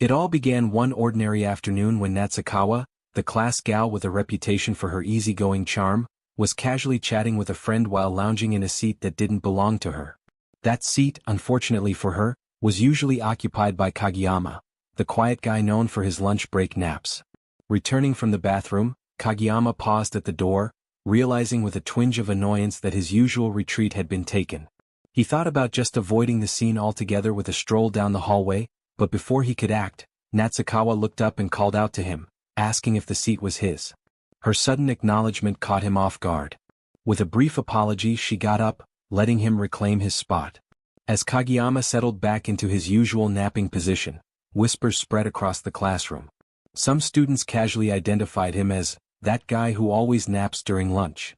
It all began one ordinary afternoon when Natsukawa, the class gal with a reputation for her easygoing charm, was casually chatting with a friend while lounging in a seat that didn't belong to her. That seat, unfortunately for her, was usually occupied by Kageyama, the quiet guy known for his lunch break naps. Returning from the bathroom, Kageyama paused at the door, realizing with a twinge of annoyance that his usual retreat had been taken. He thought about just avoiding the scene altogether with a stroll down the hallway, but before he could act, Natsukawa looked up and called out to him, asking if the seat was his. Her sudden acknowledgement caught him off guard. With a brief apology she got up, letting him reclaim his spot. As Kageyama settled back into his usual napping position, whispers spread across the classroom. Some students casually identified him as, "that guy who always naps during lunch."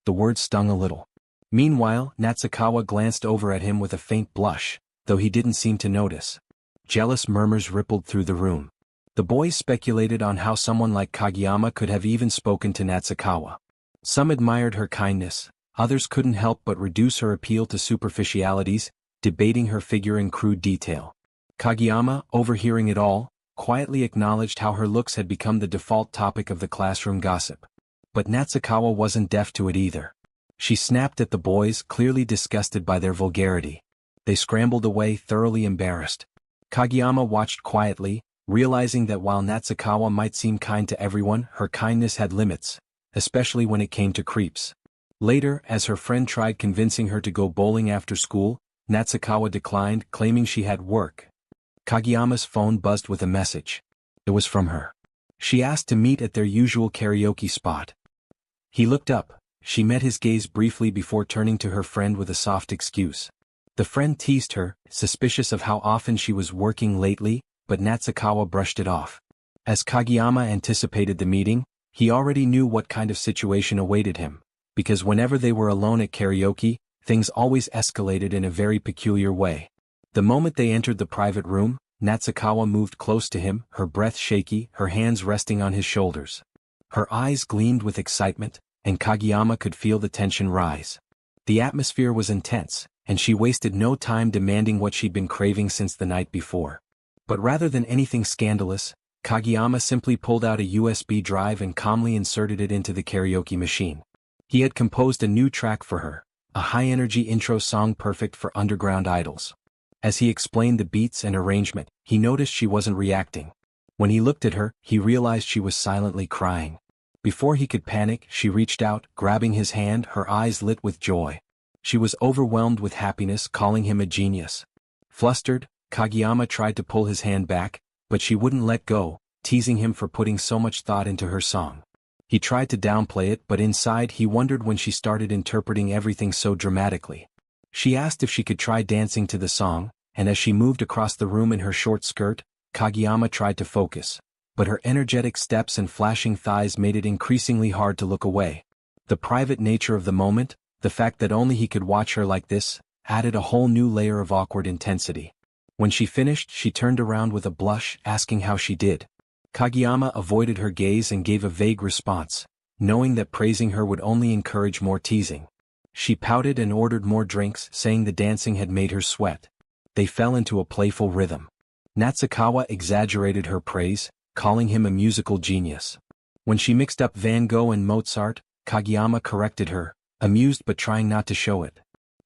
The word stung a little. Meanwhile, Natsukawa glanced over at him with a faint blush, though he didn't seem to notice. Jealous murmurs rippled through the room. The boys speculated on how someone like Kageyama could have even spoken to Natsukawa. Some admired her kindness, others couldn't help but reduce her appeal to superficialities, debating her figure in crude detail. Kageyama, overhearing it all, quietly acknowledged how her looks had become the default topic of the classroom gossip. But Natsukawa wasn't deaf to it either. She snapped at the boys, clearly disgusted by their vulgarity. They scrambled away, thoroughly embarrassed. Kageyama watched quietly, realizing that while Natsukawa might seem kind to everyone, her kindness had limits, especially when it came to creeps. Later, as her friend tried convincing her to go bowling after school, Natsukawa declined, claiming she had work. Kageyama's phone buzzed with a message. It was from her. She asked to meet at their usual karaoke spot. He looked up. She met his gaze briefly before turning to her friend with a soft excuse. The friend teased her, suspicious of how often she was working lately, but Natsukawa brushed it off. As Kageyama anticipated the meeting, he already knew what kind of situation awaited him, because whenever they were alone at karaoke, things always escalated in a very peculiar way. The moment they entered the private room, Natsukawa moved close to him, her breath shaky, her hands resting on his shoulders. Her eyes gleamed with excitement, and Kageyama could feel the tension rise. The atmosphere was intense, and she wasted no time demanding what she'd been craving since the night before. But rather than anything scandalous, Kageyama simply pulled out a USB drive and calmly inserted it into the karaoke machine. He had composed a new track for her, a high-energy intro song perfect for underground idols. As he explained the beats and arrangement, he noticed she wasn't reacting. When he looked at her, he realized she was silently crying. Before he could panic, she reached out, grabbing his hand, her eyes lit with joy. She was overwhelmed with happiness, calling him a genius. Flustered, Kageyama tried to pull his hand back, but she wouldn't let go, teasing him for putting so much thought into her song. He tried to downplay it, but inside he wondered when she started interpreting everything so dramatically. She asked if she could try dancing to the song, and as she moved across the room in her short skirt, Kageyama tried to focus, but her energetic steps and flashing thighs made it increasingly hard to look away. The private nature of the moment, the fact that only he could watch her like this, added a whole new layer of awkward intensity. When she finished, she turned around with a blush, asking how she did. Kageyama avoided her gaze and gave a vague response, knowing that praising her would only encourage more teasing. She pouted and ordered more drinks, saying the dancing had made her sweat. They fell into a playful rhythm. Natsukawa exaggerated her praise, calling him a musical genius. When she mixed up Van Gogh and Mozart, Kageyama corrected her, amused but trying not to show it.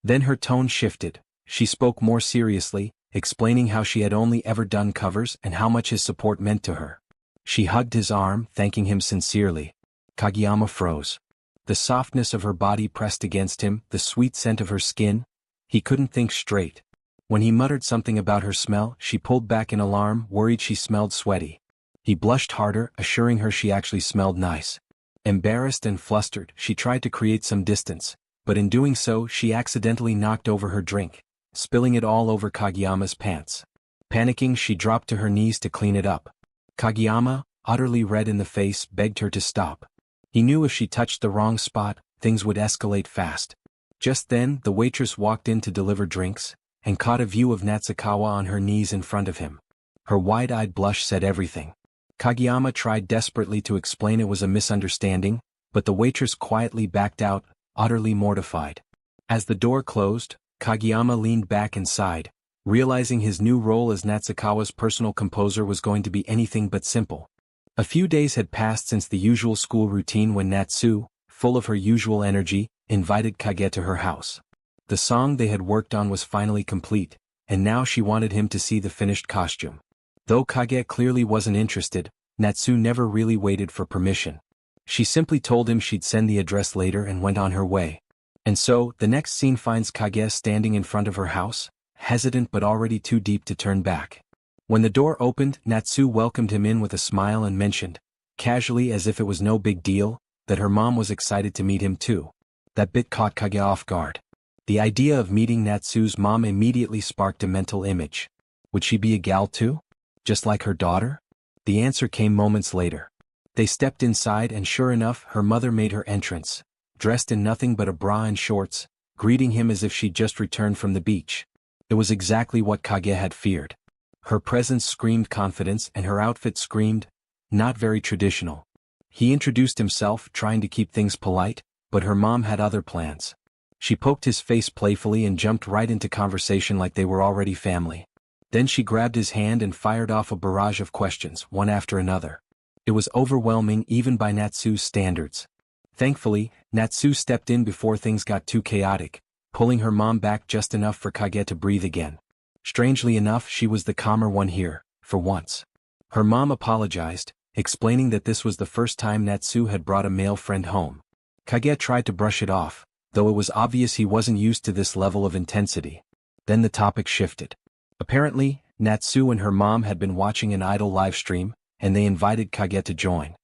Then her tone shifted. She spoke more seriously, explaining how she had only ever done covers and how much his support meant to her. She hugged his arm, thanking him sincerely. Kageyama froze. The softness of her body pressed against him, the sweet scent of her skin. He couldn't think straight. When he muttered something about her smell, she pulled back in alarm, worried she smelled sweaty. He blushed harder, assuring her she actually smelled nice. Embarrassed and flustered, she tried to create some distance, but in doing so she accidentally knocked over her drink, spilling it all over Kageyama's pants. Panicking, she dropped to her knees to clean it up. Kageyama, utterly red in the face, begged her to stop. He knew if she touched the wrong spot, things would escalate fast. Just then, the waitress walked in to deliver drinks, and caught a view of Natsukawa on her knees in front of him. Her wide-eyed blush said everything. Kageyama tried desperately to explain it was a misunderstanding, but the waitress quietly backed out, utterly mortified. As the door closed, Kageyama leaned back and sighed, realizing his new role as Natsukawa's personal composer was going to be anything but simple. A few days had passed since the usual school routine when Natsu, full of her usual energy, invited Kage to her house. The song they had worked on was finally complete, and now she wanted him to see the finished costume. Though Kage clearly wasn't interested, Natsu never really waited for permission. She simply told him she'd send the address later and went on her way. And so, the next scene finds Kage standing in front of her house, hesitant but already too deep to turn back. When the door opened, Natsu welcomed him in with a smile and mentioned, casually as if it was no big deal, that her mom was excited to meet him too. That bit caught Kage off guard. The idea of meeting Natsu's mom immediately sparked a mental image. Would she be a gal too? Just like her daughter? The answer came moments later. They stepped inside and sure enough her mother made her entrance, dressed in nothing but a bra and shorts, greeting him as if she'd just returned from the beach. It was exactly what Kage had feared. Her presence screamed confidence and her outfit screamed, not very traditional. He introduced himself, trying to keep things polite, but her mom had other plans. She poked his face playfully and jumped right into conversation like they were already family. Then she grabbed his hand and fired off a barrage of questions, one after another. It was overwhelming even by Natsu's standards. Thankfully, Natsu stepped in before things got too chaotic, pulling her mom back just enough for Kage to breathe again. Strangely enough, she was the calmer one here, for once. Her mom apologized, explaining that this was the first time Natsu had brought a male friend home. Kage tried to brush it off, though it was obvious he wasn't used to this level of intensity. Then the topic shifted. Apparently, Natsu and her mom had been watching an idol livestream, and they invited Kage to join.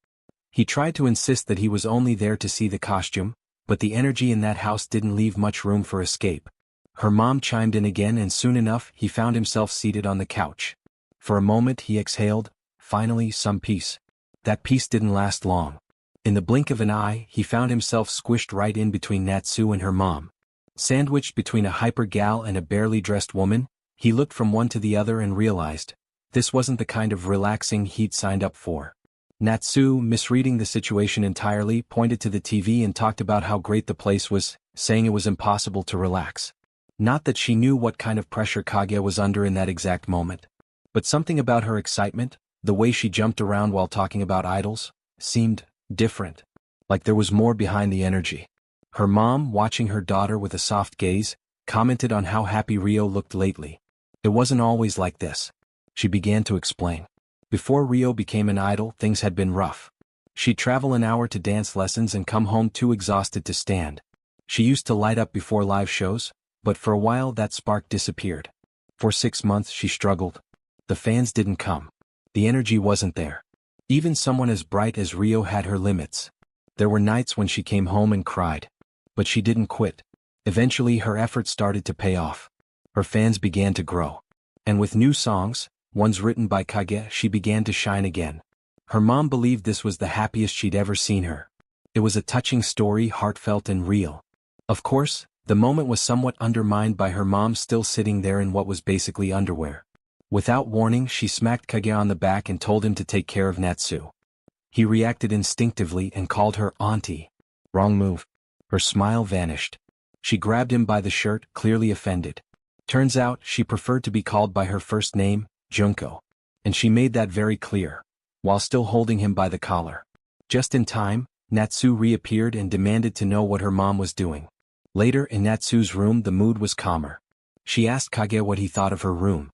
He tried to insist that he was only there to see the costume, but the energy in that house didn't leave much room for escape. Her mom chimed in again and soon enough he found himself seated on the couch. For a moment he exhaled, finally some peace. That peace didn't last long. In the blink of an eye he found himself squished right in between Natsu and her mom. Sandwiched between a hyper gal and a barely dressed woman, he looked from one to the other and realized, this wasn't the kind of relaxing he'd signed up for. Natsu, misreading the situation entirely, pointed to the TV and talked about how great the place was, saying it was impossible to relax. Not that she knew what kind of pressure Kage was under in that exact moment. But something about her excitement, the way she jumped around while talking about idols, seemed different. Like there was more behind the energy. Her mom, watching her daughter with a soft gaze, commented on how happy Rio looked lately. It wasn't always like this. She began to explain. Before Rio became an idol, things had been rough. She'd travel an hour to dance lessons and come home too exhausted to stand. She used to light up before live shows, but for a while that spark disappeared. For 6 months she struggled. The fans didn't come. The energy wasn't there. Even someone as bright as Rio had her limits. There were nights when she came home and cried. But she didn't quit. Eventually her efforts started to pay off. Her fans began to grow. And with new songs, ones written by Kage, she began to shine again. Her mom believed this was the happiest she'd ever seen her. It was a touching story, heartfelt and real. Of course, the moment was somewhat undermined by her mom still sitting there in what was basically underwear. Without warning, she smacked Kage on the back and told him to take care of Natsu. He reacted instinctively and called her auntie. Wrong move. Her smile vanished. She grabbed him by the shirt, clearly offended. Turns out, she preferred to be called by her first name, Junko. And she made that very clear, while still holding him by the collar. Just in time, Natsu reappeared and demanded to know what her mom was doing. Later in Natsu's room the mood was calmer. She asked Kage what he thought of her room.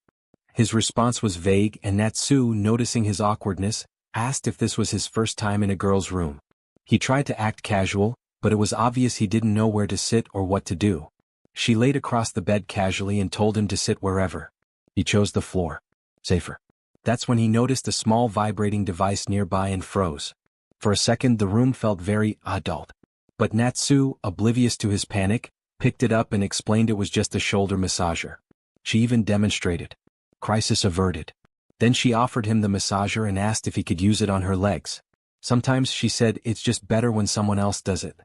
His response was vague and Natsu, noticing his awkwardness, asked if this was his first time in a girl's room. He tried to act casual, but it was obvious he didn't know where to sit or what to do. She laid across the bed casually and told him to sit wherever. He chose the floor. Safer. That's when he noticed a small vibrating device nearby and froze. For a second the room felt very adult. But Natsu, oblivious to his panic, picked it up and explained it was just a shoulder massager. She even demonstrated. Crisis averted. Then she offered him the massager and asked if he could use it on her legs. Sometimes, she said, it's just better when someone else does it.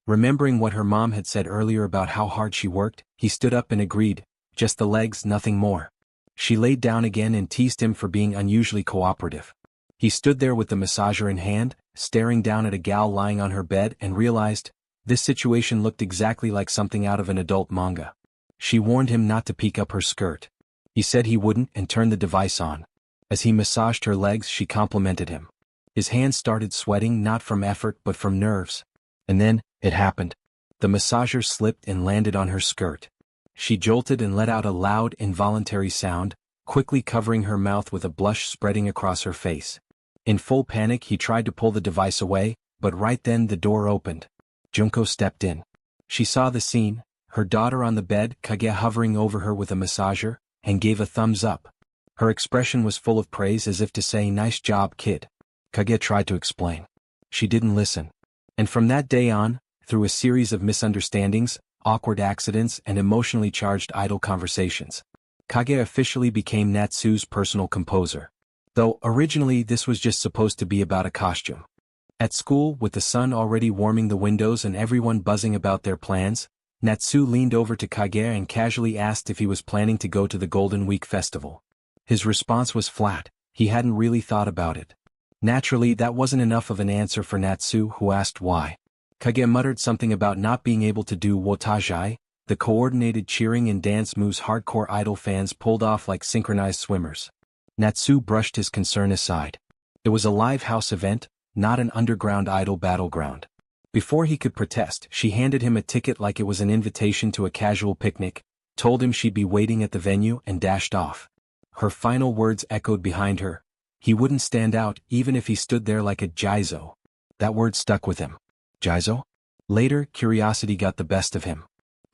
Remembering what her mom had said earlier about how hard she worked, he stood up and agreed, just the legs, nothing more. She laid down again and teased him for being unusually cooperative. He stood there with the massager in hand, staring down at a gal lying on her bed and realized, this situation looked exactly like something out of an adult manga. She warned him not to peek up her skirt. He said he wouldn't and turned the device on. As he massaged her legs, she complimented him. His hands started sweating, not from effort but from nerves. And then, it happened. The massager slipped and landed on her skirt. She jolted and let out a loud, involuntary sound, quickly covering her mouth with a blush spreading across her face. In full panic, he tried to pull the device away, but right then the door opened. Junko stepped in. She saw the scene, her daughter on the bed, Kage hovering over her with a massager, and gave a thumbs up. Her expression was full of praise, as if to say, "Nice job, kid." Kage tried to explain. She didn't listen. And from that day on, through a series of misunderstandings, awkward accidents, and emotionally charged idle conversations, Kage officially became Natsu's personal composer. Though originally this was just supposed to be about a costume. At school, with the sun already warming the windows and everyone buzzing about their plans, Natsu leaned over to Kage and casually asked if he was planning to go to the Golden Week festival. His response was flat. He hadn't really thought about it. Naturally, that wasn't enough of an answer for Natsu, who asked why. Kage muttered something about not being able to do wotajai, the coordinated cheering and dance moves hardcore idol fans pulled off like synchronized swimmers. Natsu brushed his concern aside. It was a live house event, not an underground idol battleground. Before he could protest, she handed him a ticket like it was an invitation to a casual picnic, told him she'd be waiting at the venue, and dashed off. Her final words echoed behind her. He wouldn't stand out even if he stood there like a Jizo. That word stuck with him. Jizo? Later, curiosity got the best of him.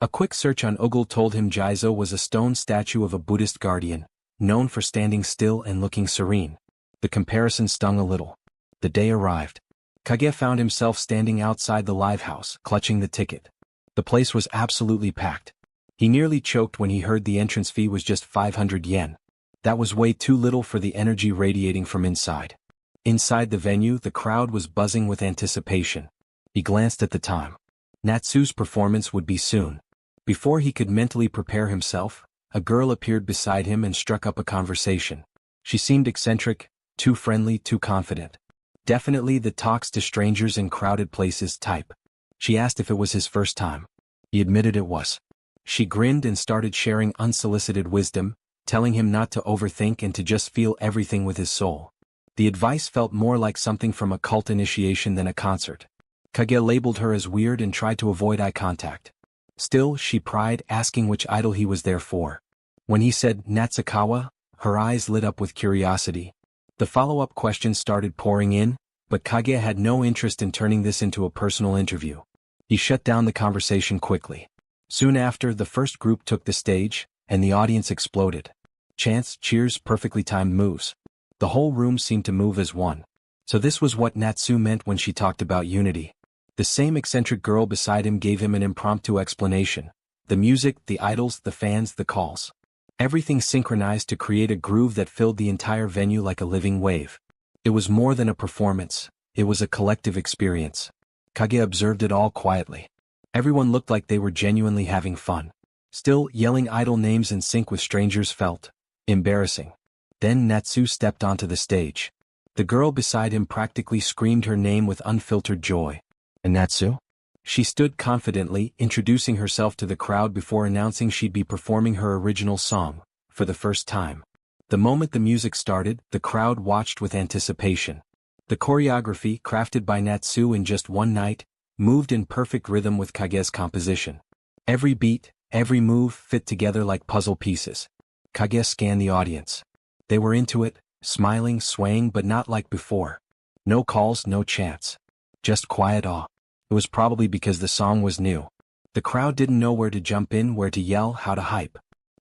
A quick search on Google told him Jizo was a stone statue of a Buddhist guardian, known for standing still and looking serene. The comparison stung a little. The day arrived. Kage found himself standing outside the live house, clutching the ticket. The place was absolutely packed. He nearly choked when he heard the entrance fee was just 500 yen. That was way too little for the energy radiating from inside. Inside the venue, the crowd was buzzing with anticipation. He glanced at the time. Natsu's performance would be soon. Before he could mentally prepare himself, a girl appeared beside him and struck up a conversation. She seemed eccentric, too friendly, too confident. Definitely the talks to strangers in crowded places type. She asked if it was his first time. He admitted it was. She grinned and started sharing unsolicited wisdom, telling him not to overthink and to just feel everything with his soul. The advice felt more like something from a cult initiation than a concert. Kage labeled her as weird and tried to avoid eye contact. Still, she pried, asking which idol he was there for. When he said Natsukawa, her eyes lit up with curiosity. The follow-up questions started pouring in, but Kage had no interest in turning this into a personal interview. He shut down the conversation quickly. Soon after, the first group took the stage, and the audience exploded. Chants, cheers, perfectly timed moves. The whole room seemed to move as one. So this was what Natsu meant when she talked about unity. The same eccentric girl beside him gave him an impromptu explanation. The music, the idols, the fans, the calls. Everything synchronized to create a groove that filled the entire venue like a living wave. It was more than a performance. It was a collective experience. Kage observed it all quietly. Everyone looked like they were genuinely having fun. Still, yelling idol names in sync with strangers felt embarrassing. Then Natsu stepped onto the stage. The girl beside him practically screamed her name with unfiltered joy. And Natsu? She stood confidently, introducing herself to the crowd before announcing she'd be performing her original song, for the first time. The moment the music started, the crowd watched with anticipation. The choreography, crafted by Natsu in just one night, moved in perfect rhythm with Kage's composition. Every beat, every move fit together like puzzle pieces. Kage scanned the audience. They were into it, smiling, swaying, but not like before. No calls, no chants. Just quiet awe. It was probably because the song was new. The crowd didn't know where to jump in, where to yell, how to hype.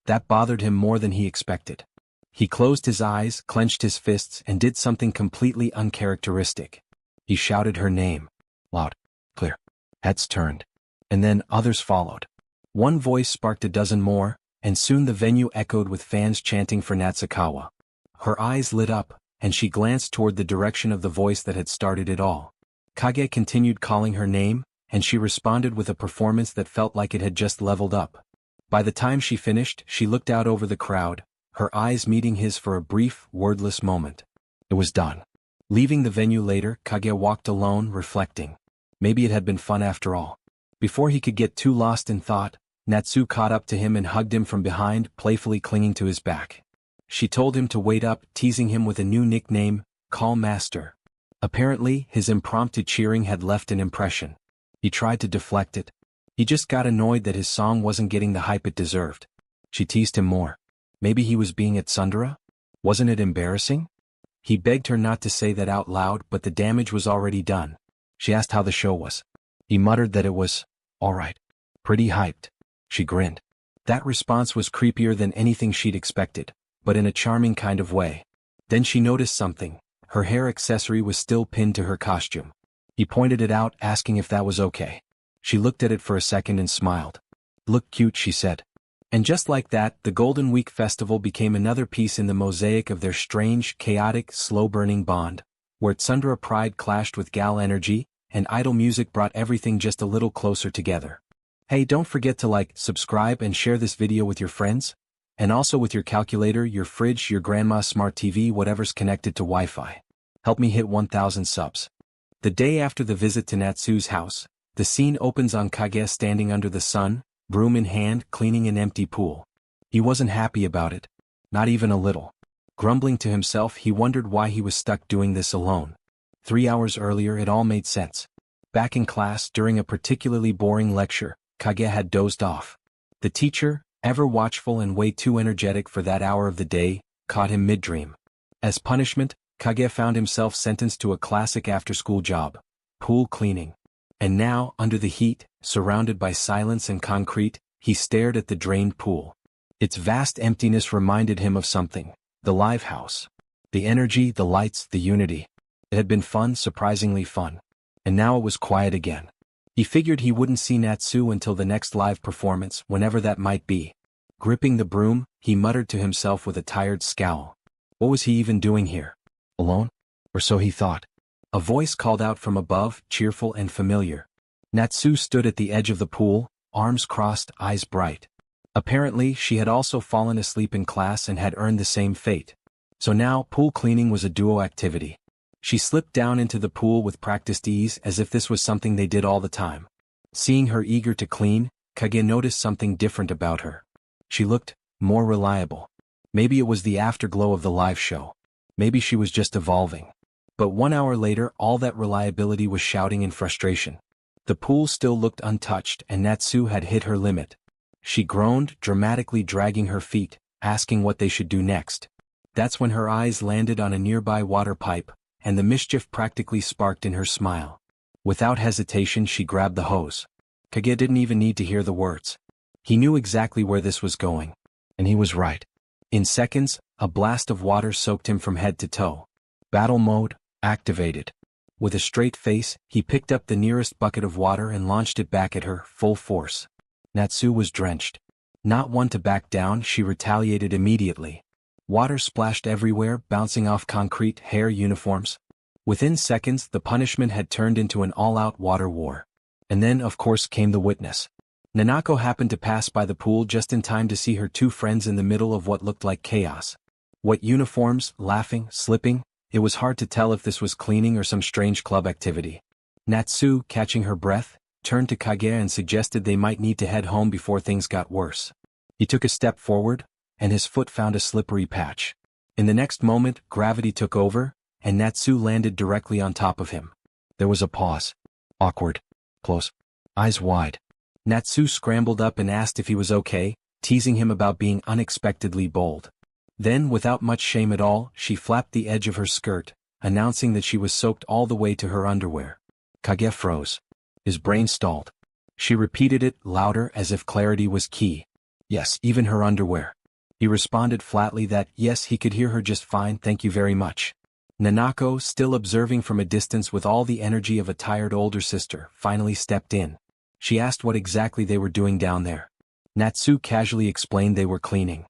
That bothered him more than he expected. He closed his eyes, clenched his fists, and did something completely uncharacteristic. He shouted her name. Loud. Clear. Heads turned. And then others followed. One voice sparked a dozen more, and soon the venue echoed with fans chanting for Natsukawa. Her eyes lit up, and she glanced toward the direction of the voice that had started it all. Kage continued calling her name, and she responded with a performance that felt like it had just leveled up. By the time she finished, she looked out over the crowd, her eyes meeting his for a brief, wordless moment. It was done. Leaving the venue later, Kage walked alone, reflecting. Maybe it had been fun after all. Before he could get too lost in thought, Natsu caught up to him and hugged him from behind, playfully clinging to his back. She told him to wait up, teasing him with a new nickname, Call Master. Apparently, his impromptu cheering had left an impression. He tried to deflect it. He just got annoyed that his song wasn't getting the hype it deserved. She teased him more. Maybe he was being at tsundere? Wasn't it embarrassing? He begged her not to say that out loud, but the damage was already done. She asked how the show was. He muttered that it was, alright. Pretty hyped. She grinned. That response was creepier than anything she'd expected, but in a charming kind of way. Then she noticed something. Her hair accessory was still pinned to her costume. He pointed it out, asking if that was okay. She looked at it for a second and smiled. Look cute, she said. And just like that, the Golden Week Festival became another piece in the mosaic of their strange, chaotic, slow-burning bond, where tsundere pride clashed with gal energy, and idol music brought everything just a little closer together. Hey, don't forget to like, subscribe and share this video with your friends, and also with your calculator, your fridge, your grandma's smart TV, whatever's connected to Wi-Fi. Help me hit 1,000 subs. The day after the visit to Natsu's house, the scene opens on Kage standing under the sun, broom in hand, cleaning an empty pool. He wasn't happy about it. Not even a little. Grumbling to himself, he wondered why he was stuck doing this alone. 3 hours earlier it all made sense. Back in class, during a particularly boring lecture, Kage had dozed off. The teacher, ever watchful and way too energetic for that hour of the day, caught him mid-dream. As punishment, Kage found himself sentenced to a classic after-school job, pool cleaning. And now, under the heat, surrounded by silence and concrete, he stared at the drained pool. Its vast emptiness reminded him of something, the live house. The energy, the lights, the unity. It had been fun, surprisingly fun. And now it was quiet again. He figured he wouldn't see Natsu until the next live performance, whenever that might be. Gripping the broom, he muttered to himself with a tired scowl. What was he even doing here? Alone? Or so he thought. A voice called out from above, cheerful and familiar. Natsu stood at the edge of the pool, arms crossed, eyes bright. Apparently, she had also fallen asleep in class and had earned the same fate. So now, pool cleaning was a duo activity. She slipped down into the pool with practiced ease as if this was something they did all the time. Seeing her eager to clean, Kage noticed something different about her. She looked more reliable. Maybe it was the afterglow of the live show. Maybe she was just evolving. But 1 hour later, all that reliability was shouting in frustration. The pool still looked untouched and Natsu had hit her limit. She groaned, dramatically dragging her feet, asking what they should do next. That's when her eyes landed on a nearby water pipe, and the mischief practically sparked in her smile. Without hesitation she grabbed the hose. Kage didn't even need to hear the words. He knew exactly where this was going. And he was right. In seconds, a blast of water soaked him from head to toe. Battle mode activated. With a straight face, he picked up the nearest bucket of water and launched it back at her, full force. Natsu was drenched. Not one to back down, she retaliated immediately. Water splashed everywhere, bouncing off concrete, hair, uniforms. Within seconds, the punishment had turned into an all-out water war. And then, of course, came the witness. Nanako happened to pass by the pool just in time to see her two friends in the middle of what looked like chaos. Wet uniforms, laughing, slipping. It was hard to tell if this was cleaning or some strange club activity. Natsu, catching her breath, turned to Kage and suggested they might need to head home before things got worse. He took a step forward, and his foot found a slippery patch. In the next moment, gravity took over, and Natsu landed directly on top of him. There was a pause. Awkward. Close. Eyes wide. Natsu scrambled up and asked if he was okay, teasing him about being unexpectedly bold. Then, without much shame at all, she flapped the edge of her skirt, announcing that she was soaked all the way to her underwear. Kage froze. His brain stalled. She repeated it, louder, as if clarity was key. Yes, even her underwear. He responded flatly that, yes, he could hear her just fine, thank you very much. Nanako, still observing from a distance with all the energy of a tired older sister, finally stepped in. She asked what exactly they were doing down there. Natsu casually explained they were cleaning.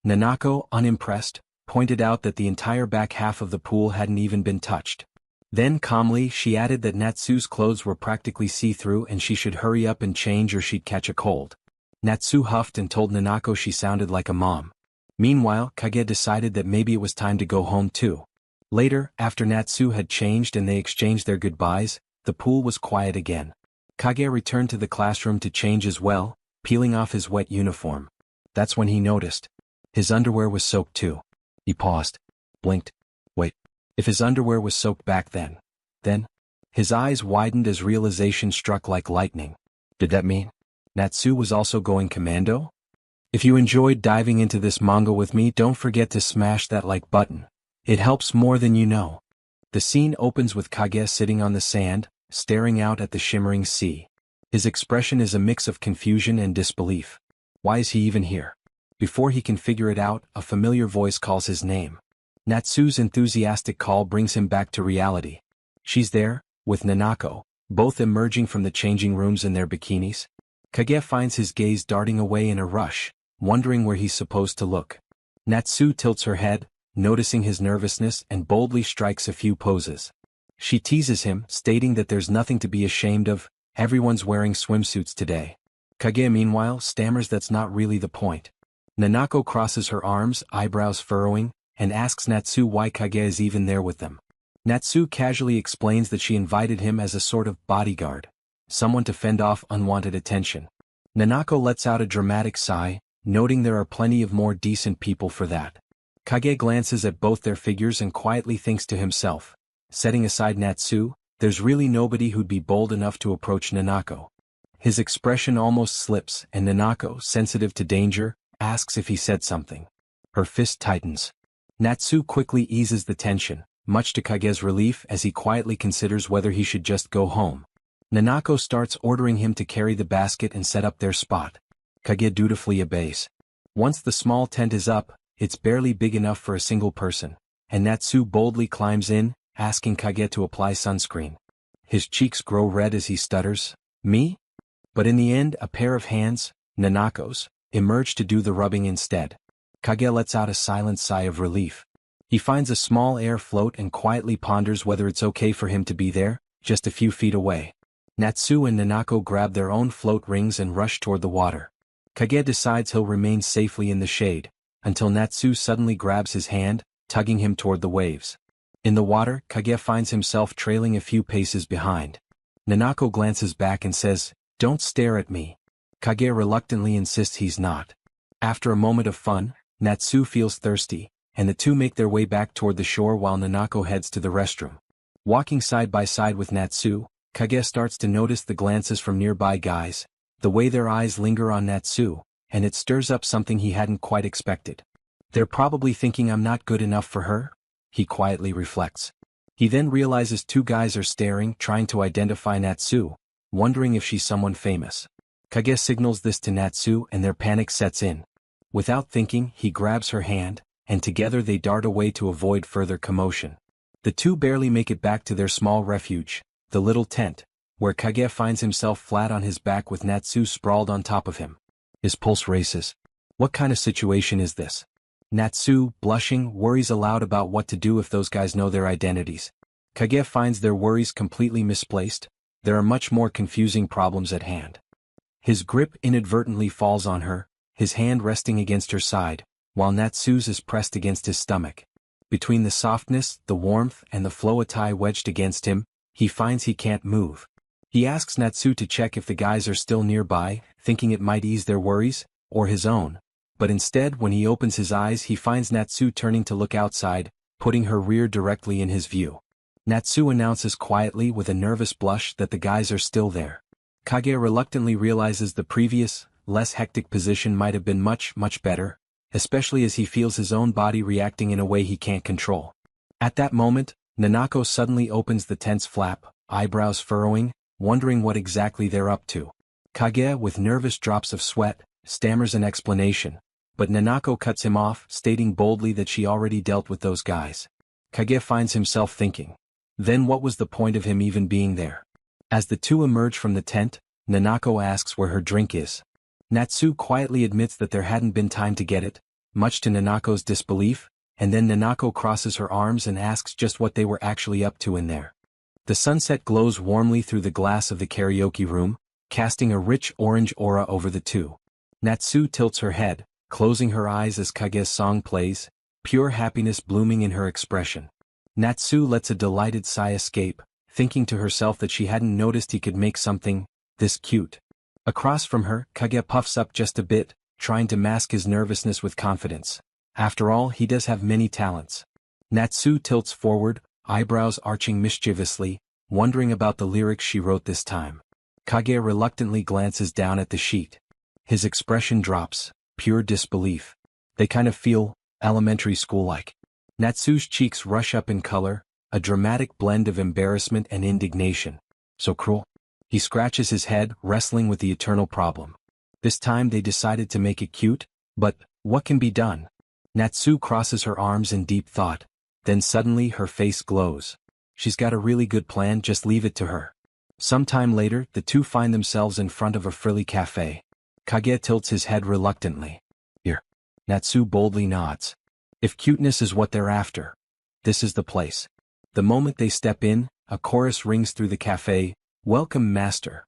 Nanako, unimpressed, pointed out that the entire back half of the pool hadn't even been touched. Then calmly she added that Natsu's clothes were practically see-through and she should hurry up and change or she'd catch a cold. Natsu huffed and told Nanako she sounded like a mom. Meanwhile, Kage decided that maybe it was time to go home too. Later, after Natsu had changed and they exchanged their goodbyes, the pool was quiet again. Kage returned to the classroom to change as well, peeling off his wet uniform. That's when he noticed. His underwear was soaked too. He paused. Blinked. Wait. If his underwear was soaked back then. His eyes widened as realization struck like lightning. Did that mean Natsu was also going commando? If you enjoyed diving into this manga with me, don't forget to smash that like button. It helps more than you know. The scene opens with Kage sitting on the sand, staring out at the shimmering sea. His expression is a mix of confusion and disbelief. Why is he even here? Before he can figure it out, a familiar voice calls his name. Natsu's enthusiastic call brings him back to reality. She's there, with Nanako, both emerging from the changing rooms in their bikinis. Kage finds his gaze darting away in a rush, wondering where he's supposed to look. Natsu tilts her head, noticing his nervousness, and boldly strikes a few poses. She teases him, stating that there's nothing to be ashamed of, everyone's wearing swimsuits today. Kage meanwhile stammers that's not really the point. Nanako crosses her arms, eyebrows furrowing, and asks Natsu why Kage is even there with them. Natsu casually explains that she invited him as a sort of bodyguard, someone to fend off unwanted attention. Nanako lets out a dramatic sigh, noting there are plenty of more decent people for that. Kage glances at both their figures and quietly thinks to himself, setting aside Natsu, there's really nobody who'd be bold enough to approach Nanako. His expression almost slips, and Nanako, sensitive to danger, asks if he said something. Her fist tightens. Natsu quickly eases the tension, much to Kage's relief as he quietly considers whether he should just go home. Nanako starts ordering him to carry the basket and set up their spot. Kage dutifully obeys. Once the small tent is up, it's barely big enough for a single person, and Natsu boldly climbs in, asking Kage to apply sunscreen. His cheeks grow red as he stutters, "Me?" But in the end, a pair of hands, Nanako's, emerge to do the rubbing instead. Kage lets out a silent sigh of relief. He finds a small air float and quietly ponders whether it's okay for him to be there, just a few feet away. Natsu and Nanako grab their own float rings and rush toward the water. Kage decides he'll remain safely in the shade, until Natsu suddenly grabs his hand, tugging him toward the waves. In the water, Kage finds himself trailing a few paces behind. Nanako glances back and says, "Don't stare at me." Kage reluctantly insists he's not. After a moment of fun, Natsu feels thirsty, and the two make their way back toward the shore while Nanako heads to the restroom. Walking side by side with Natsu, Kage starts to notice the glances from nearby guys, the way their eyes linger on Natsu, and it stirs up something he hadn't quite expected. They're probably thinking I'm not good enough for her? He quietly reflects. He then realizes two guys are staring, trying to identify Natsu, wondering if she's someone famous. Kage signals this to Natsu and their panic sets in. Without thinking, he grabs her hand, and together they dart away to avoid further commotion. The two barely make it back to their small refuge, the little tent, where Kage finds himself flat on his back with Natsu sprawled on top of him. His pulse races. What kind of situation is this? Natsu, blushing, worries aloud about what to do if those guys know their identities. Kage finds their worries completely misplaced. There are much more confusing problems at hand. His grip inadvertently falls on her, his hand resting against her side, while Natsu's is pressed against his stomach. Between the softness, the warmth, and the floatai wedged against him, he finds he can't move. He asks Natsu to check if the guys are still nearby, thinking it might ease their worries, or his own. But instead, when he opens his eyes, he finds Natsu turning to look outside, putting her rear directly in his view. Natsu announces quietly with a nervous blush that the guys are still there. Kage reluctantly realizes the previous, less hectic position might have been much better, especially as he feels his own body reacting in a way he can't control. At that moment, Nanako suddenly opens the tent's flap, eyebrows furrowing, wondering what exactly they're up to. Kage, with nervous drops of sweat, stammers an explanation, but Nanako cuts him off, stating boldly that she already dealt with those guys. Kage finds himself thinking. Then what was the point of him even being there? As the two emerge from the tent, Nanako asks where her drink is. Natsu quietly admits that there hadn't been time to get it, much to Nanako's disbelief, and then Nanako crosses her arms and asks just what they were actually up to in there. The sunset glows warmly through the glass of the karaoke room, casting a rich orange aura over the two. Natsu tilts her head, closing her eyes as Kage's song plays, pure happiness blooming in her expression. Natsu lets a delighted sigh escape, thinking to herself that she hadn't noticed he could make something this cute. Across from her, Kage puffs up just a bit, trying to mask his nervousness with confidence. After all, he does have many talents. Natsu tilts forward, eyebrows arching mischievously, wondering about the lyrics she wrote this time. Kage reluctantly glances down at the sheet. His expression drops, pure disbelief. They kind of feel elementary school-like. Natsu's cheeks rush up in color, a dramatic blend of embarrassment and indignation. So cruel. He scratches his head, wrestling with the eternal problem. This time they decided to make it cute, but what can be done? Natsu crosses her arms in deep thought. Then suddenly her face glows. She's got a really good plan, just leave it to her. Sometime later, the two find themselves in front of a frilly cafe. Kage tilts his head reluctantly. Here. Natsu boldly nods. If cuteness is what they're after, this is the place. The moment they step in, a chorus rings through the cafe, "Welcome, master."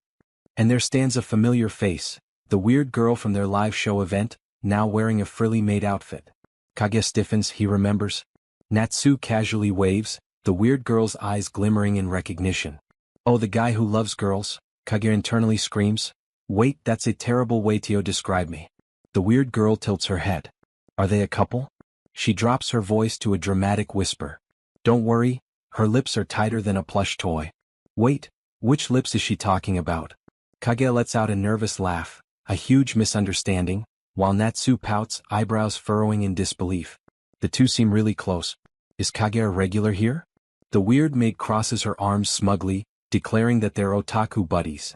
And there stands a familiar face, the weird girl from their live show event, now wearing a frilly maid outfit. Kage stiffens, he remembers. Natsu casually waves, the weird girl's eyes glimmering in recognition. Oh, the guy who loves girls, Kage internally screams. Wait, that's a terrible way to describe me. The weird girl tilts her head. Are they a couple? She drops her voice to a dramatic whisper. Don't worry, her lips are tighter than a plush toy. Wait, which lips is she talking about? Kage lets out a nervous laugh, a huge misunderstanding, while Natsu pouts, eyebrows furrowing in disbelief. The two seem really close. Is Kage a regular here? The weird maid crosses her arms smugly, declaring that they're otaku buddies.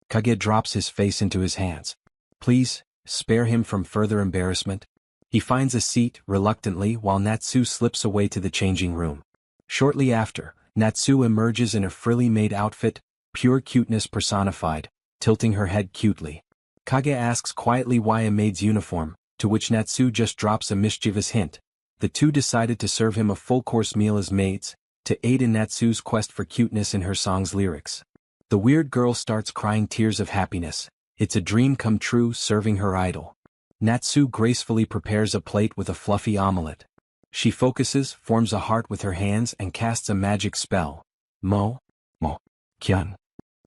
Kage drops his face into his hands. Please, spare him from further embarrassment. He finds a seat, reluctantly, while Natsu slips away to the changing room. Shortly after, Natsu emerges in a frilly maid outfit, pure cuteness personified, tilting her head cutely. Kage asks quietly why a maid's uniform, to which Natsu just drops a mischievous hint. The two decided to serve him a full-course meal as maids, to aid in Natsu's quest for cuteness in her song's lyrics. The weird girl starts crying tears of happiness. It's a dream come true serving her idol. Natsu gracefully prepares a plate with a fluffy omelette. She focuses, forms a heart with her hands and casts a magic spell. Kyun.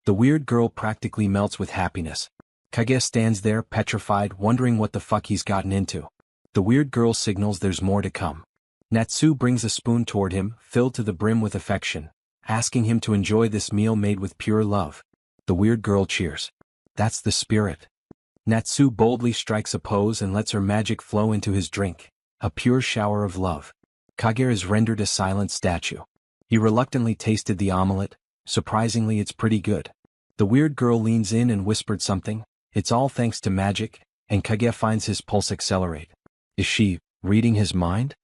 The weird girl practically melts with happiness. Kage stands there petrified, wondering what the fuck he's gotten into. The weird girl signals there's more to come. Natsu brings a spoon toward him, filled to the brim with affection, asking him to enjoy this meal made with pure love. The weird girl cheers. That's the spirit. Natsu boldly strikes a pose and lets her magic flow into his drink, a pure shower of love. Kage is rendered a silent statue. He reluctantly tasted the omelette. Surprisingly, it's pretty good. The weird girl leans in and whispered something. It's all thanks to magic, and Kage finds his pulse accelerate. Is she reading his mind?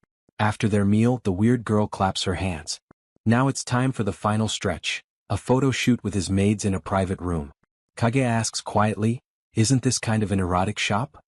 After their meal, the weird girl claps her hands. Now it's time for the final stretch, a photo shoot with his maids in a private room. Kage asks quietly, isn't this kind of an erotic shop?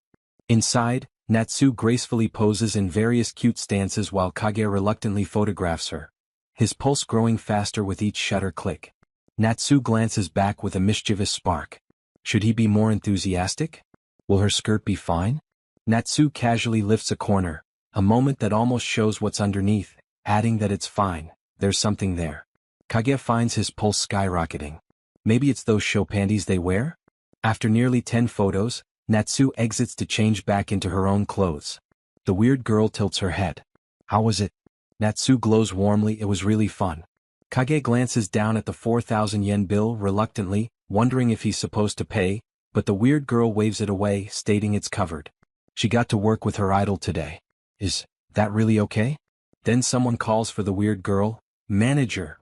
Inside, Natsu gracefully poses in various cute stances while Kage reluctantly photographs her. His pulse growing faster with each shutter click. Natsu glances back with a mischievous spark. Should he be more enthusiastic? Will her skirt be fine? Natsu casually lifts a corner, a moment that almost shows what's underneath, adding that it's fine, there's something there. Kage finds his pulse skyrocketing. Maybe it's those show panties they wear? After nearly 10 photos, Natsu exits to change back into her own clothes. The weird girl tilts her head. How was it? Natsu glows warmly, it was really fun. Kage glances down at the 4,000 yen bill reluctantly, wondering if he's supposed to pay, but the weird girl waves it away, stating it's covered. She got to work with her idol today. Is that really okay? Then someone calls for the weird girl, manager.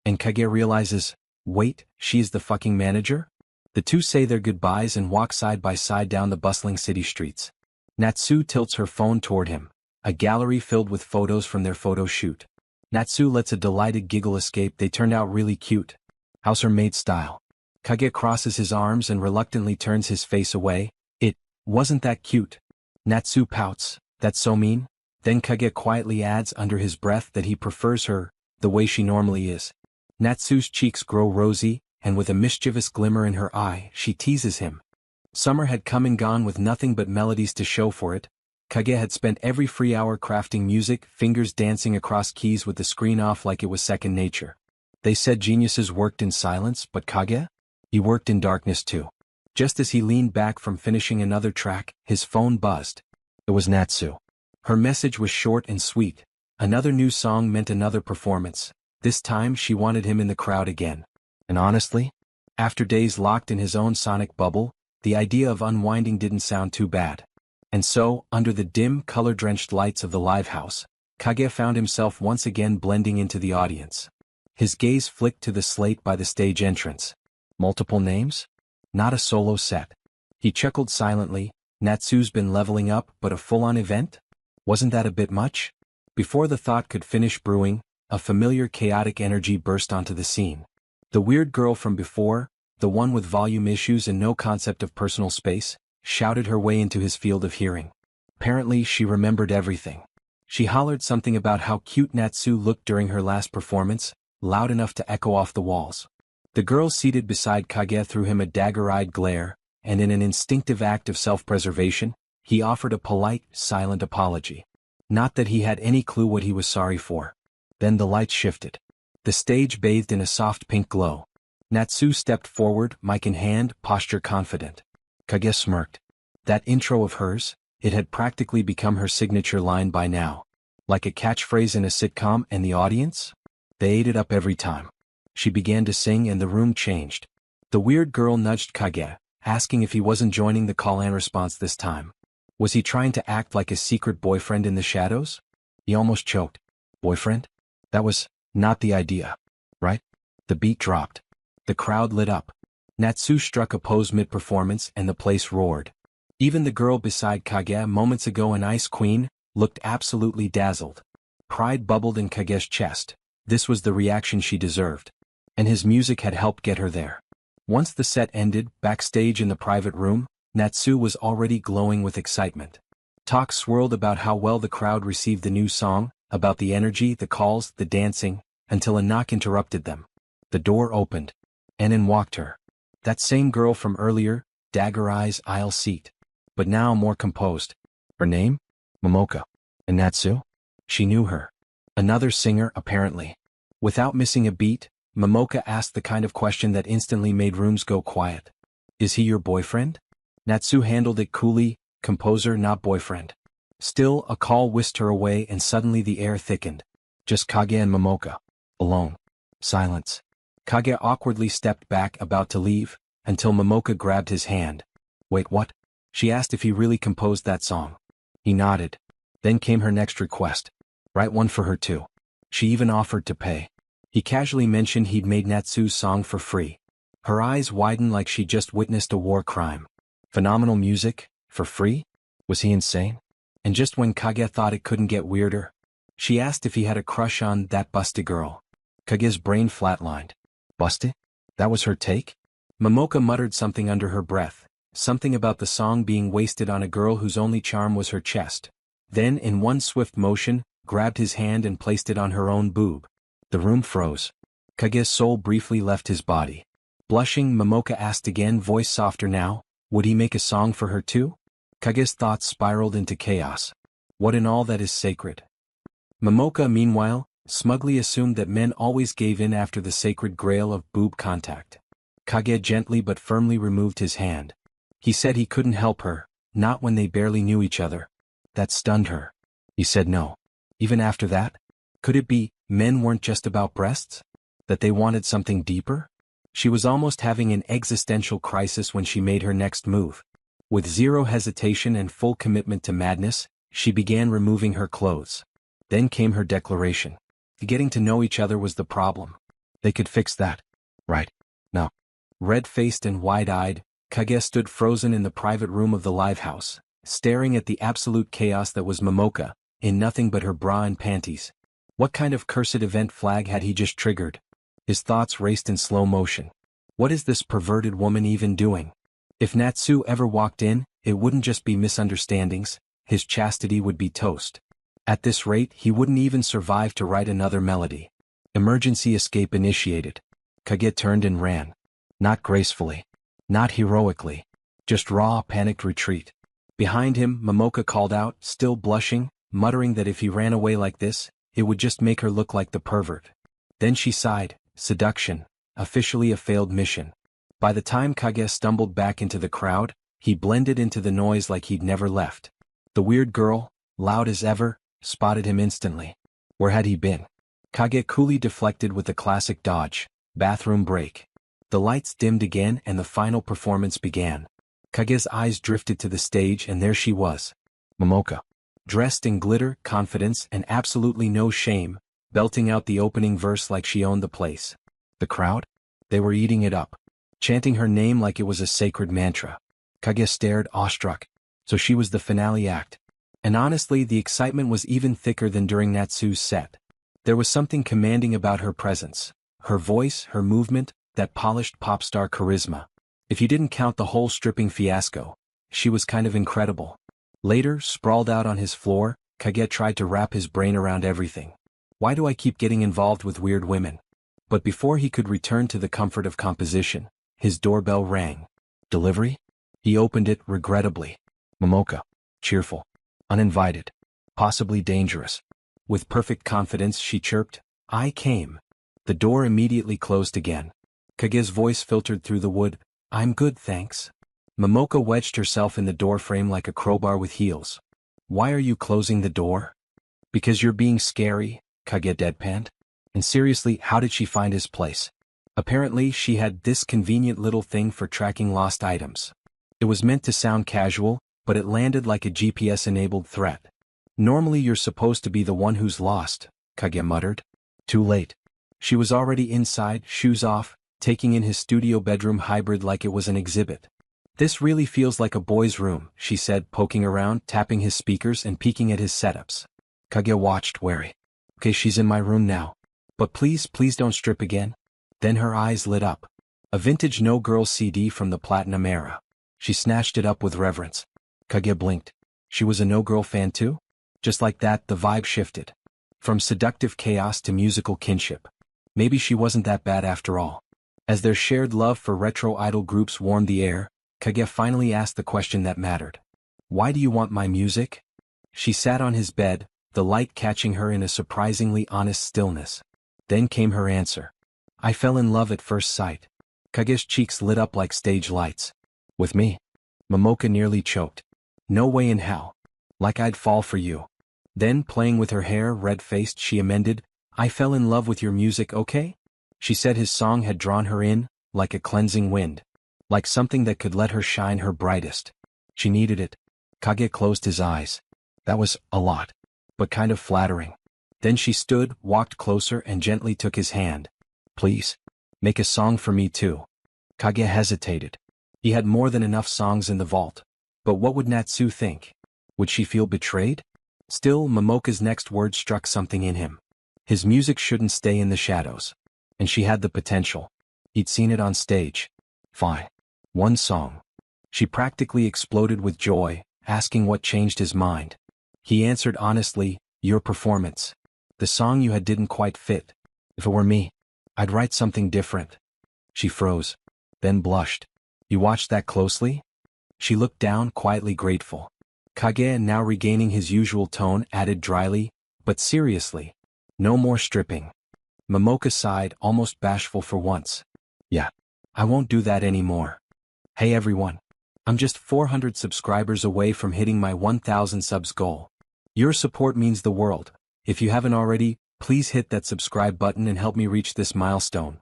And Kage realizes, wait, she's the fucking manager? The two say their goodbyes and walk side by side down the bustling city streets. Natsu tilts her phone toward him, a gallery filled with photos from their photo shoot. Natsu lets a delighted giggle escape, they turned out really cute. How's her maid style? Kage crosses his arms and reluctantly turns his face away. It wasn't that cute. Natsu pouts, that's so mean? Then Kage quietly adds under his breath that he prefers her, the way she normally is. Natsu's cheeks grow rosy, and with a mischievous glimmer in her eye, she teases him. Summer had come and gone with nothing but melodies to show for it. Kage had spent every free hour crafting music, fingers dancing across keys with the screen off like it was second nature. They said geniuses worked in silence, but Kage? He worked in darkness too. Just as he leaned back from finishing another track, his phone buzzed. It was Natsu. Her message was short and sweet. Another new song meant another performance. This time she wanted him in the crowd again. And honestly, after days locked in his own sonic bubble, the idea of unwinding didn't sound too bad. And so, under the dim, color-drenched lights of the live house, Kage found himself once again blending into the audience. His gaze flicked to the slate by the stage entrance. Multiple names? Not a solo set. He chuckled silently. Natsu's been leveling up, but a full-on event? Wasn't that a bit much? Before the thought could finish brewing, a familiar chaotic energy burst onto the scene. The weird girl from before, the one with volume issues and no concept of personal space, shouted her way into his field of hearing. Apparently she remembered everything. She hollered something about how cute Natsu looked during her last performance, loud enough to echo off the walls. The girl seated beside Kage threw him a dagger-eyed glare, and in an instinctive act of self-preservation, he offered a polite, silent apology. Not that he had any clue what he was sorry for. Then the lights shifted. The stage bathed in a soft pink glow. Natsu stepped forward, mic in hand, posture confident. Kage smirked. That intro of hers, it had practically become her signature line by now. Like a catchphrase in a sitcom, and the audience? They ate it up every time. She began to sing and the room changed. The weird girl nudged Kage, asking if he wasn't joining the call and response this time. Was he trying to act like a secret boyfriend in the shadows? He almost choked. Boyfriend? That was not the idea, right? The beat dropped. The crowd lit up. Natsu struck a pose mid-performance and the place roared. Even the girl beside Kage, moments ago an ice queen, looked absolutely dazzled. Pride bubbled in Kage's chest. This was the reaction she deserved. And his music had helped get her there. Once the set ended, backstage in the private room, Natsu was already glowing with excitement. Talk swirled about how well the crowd received the new song, about the energy, the calls, the dancing, until a knock interrupted them. The door opened. And in walked her. That same girl from earlier, dagger eyes, aisle seat. But now more composed. Her name? Momoka. And Natsu? She knew her. Another singer, apparently. Without missing a beat, Momoka asked the kind of question that instantly made rooms go quiet. Is he your boyfriend? Natsu handled it coolly, composer not boyfriend. Still, a call whisked her away and suddenly the air thickened. Just Kage and Momoka. Alone. Silence. Kage awkwardly stepped back about to leave, until Momoka grabbed his hand. Wait, what? She asked if he really composed that song. He nodded. Then came her next request. Write one for her too. She even offered to pay. He casually mentioned he'd made Natsu's song for free. Her eyes widened like she just witnessed a war crime. Phenomenal music? For free? Was he insane? And just when Kage thought it couldn't get weirder, she asked if he had a crush on that busty girl. Kage's brain flatlined. Busty? That was her take? Momoka muttered something under her breath, something about the song being wasted on a girl whose only charm was her chest. Then, in one swift motion, grabbed his hand and placed it on her own boob. The room froze. Kage's soul briefly left his body. Blushing, Momoka asked again, voice softer now, would he make a song for her too? Kage's thoughts spiraled into chaos. What in all that is sacred? Momoka, meanwhile, smugly assumed that men always gave in after the sacred grail of boob contact. Kage gently but firmly removed his hand. He said he couldn't help her, not when they barely knew each other. That stunned her. He said no. Even after that? Could it be, men weren't just about breasts? That they wanted something deeper? She was almost having an existential crisis when she made her next move. With zero hesitation and full commitment to madness, she began removing her clothes. Then came her declaration. Getting to know each other was the problem. They could fix that. Right. No. Red-faced and wide-eyed, Kage stood frozen in the private room of the live house, staring at the absolute chaos that was Momoka, in nothing but her bra and panties. What kind of cursed event flag had he just triggered? His thoughts raced in slow motion. What is this perverted woman even doing? If Natsu ever walked in, it wouldn't just be misunderstandings, his chastity would be toast. At this rate, he wouldn't even survive to write another melody. Emergency escape initiated. Kage turned and ran. Not gracefully. Not heroically. Just raw, panicked retreat. Behind him, Momoka called out, still blushing, muttering that if he ran away like this, it would just make her look like the pervert. Then she sighed, seduction, officially a failed mission. By the time Kage stumbled back into the crowd, he blended into the noise like he'd never left. The weird girl, loud as ever, spotted him instantly. Where had he been? Kage coolly deflected with the classic dodge. Bathroom break. The lights dimmed again and the final performance began. Kage's eyes drifted to the stage and there she was. Momoka. Dressed in glitter, confidence, and absolutely no shame, belting out the opening verse like she owned the place. The crowd? They were eating it up, chanting her name like it was a sacred mantra. Kage stared awestruck. So she was the finale act. And honestly, the excitement was even thicker than during Natsu's set. There was something commanding about her presence. Her voice, her movement, that polished pop star charisma. If you didn't count the whole stripping fiasco, she was kind of incredible. Later, sprawled out on his floor, Kage tried to wrap his brain around everything. Why do I keep getting involved with weird women? But before he could return to the comfort of composition, his doorbell rang. Delivery? He opened it regrettably. Momoka. Cheerful. Uninvited. Possibly dangerous. With perfect confidence she chirped, I came. The door immediately closed again. Kage's voice filtered through the wood, I'm good thanks. Momoka wedged herself in the doorframe like a crowbar with heels. Why are you closing the door? Because you're being scary, Kage deadpanned. And seriously, how did she find his place? Apparently she had this convenient little thing for tracking lost items. It was meant to sound casual, but it landed like a GPS-enabled threat. Normally you're supposed to be the one who's lost, Kage muttered. Too late. She was already inside, shoes off, taking in his studio bedroom hybrid like it was an exhibit. This really feels like a boy's room, she said, poking around, tapping his speakers and peeking at his setups. Kage watched, wary. Okay, she's in my room now. But please don't strip again. Then her eyes lit up. A vintage No Girls CD from the Platinum era. She snatched it up with reverence. Kage blinked. She was a No Girl fan too? Just like that, the vibe shifted. From seductive chaos to musical kinship. Maybe she wasn't that bad after all. As their shared love for retro idol groups warmed the air, Kage finally asked the question that mattered. Why do you want my music? She sat on his bed, the light catching her in a surprisingly honest stillness. Then came her answer. I fell in love at first sight. Kage's cheeks lit up like stage lights. With me? Momoka nearly choked. No way in hell. Like I'd fall for you. Then, playing with her hair, red-faced, she amended, I fell in love with your music, okay? She said his song had drawn her in, like a cleansing wind. Like something that could let her shine her brightest. She needed it. Kage closed his eyes. That was a lot. But kind of flattering. Then she stood, walked closer and gently took his hand. Please. Make a song for me too. Kage hesitated. He had more than enough songs in the vault. But what would Natsu think? Would she feel betrayed? Still, Momoka's next word struck something in him. His music shouldn't stay in the shadows. And she had the potential. He'd seen it on stage. Fine. One song. She practically exploded with joy, asking what changed his mind. He answered honestly, your performance. The song you had didn't quite fit. If it were me, I'd write something different. She froze. Then blushed. You watched that closely? She looked down, quietly grateful. Kage, now regaining his usual tone, added dryly, but seriously. No more stripping. Momoka sighed, almost bashful for once. Yeah. I won't do that anymore. Hey everyone. I'm just 400 subscribers away from hitting my 1000 subs goal. Your support means the world. If you haven't already, please hit that subscribe button and help me reach this milestone.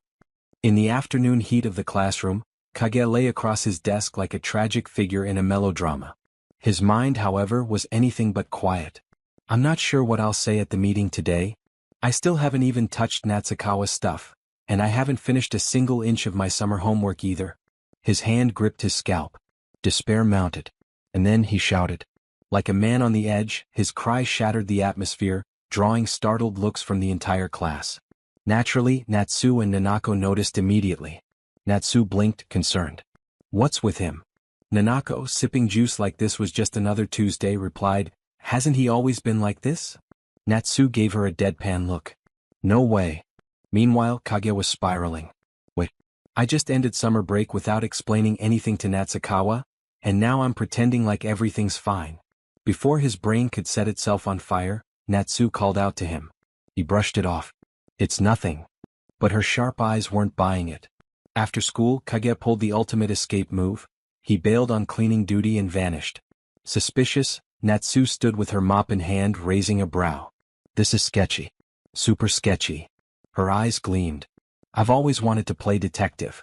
In the afternoon heat of the classroom, Kage lay across his desk like a tragic figure in a melodrama. His mind, however, was anything but quiet. I'm not sure what I'll say at the meeting today. I still haven't even touched Natsukawa's stuff, and I haven't finished a single inch of my summer homework either. His hand gripped his scalp. Despair mounted. And then he shouted. Like a man on the edge, his cry shattered the atmosphere, drawing startled looks from the entire class. Naturally, Natsu and Nanako noticed immediately. Natsu blinked, concerned. What's with him? Nanako, sipping juice like this was just another Tuesday, replied, hasn't he always been like this? Natsu gave her a deadpan look. No way. Meanwhile, Kage was spiraling. Wait. I just ended summer break without explaining anything to Natsukawa, and now I'm pretending like everything's fine. Before his brain could set itself on fire, Natsu called out to him. He brushed it off. It's nothing. But her sharp eyes weren't buying it. After school, Kage pulled the ultimate escape move. He bailed on cleaning duty and vanished. Suspicious, Natsu stood with her mop in hand, raising a brow. This is sketchy. Super sketchy. Her eyes gleamed. I've always wanted to play detective.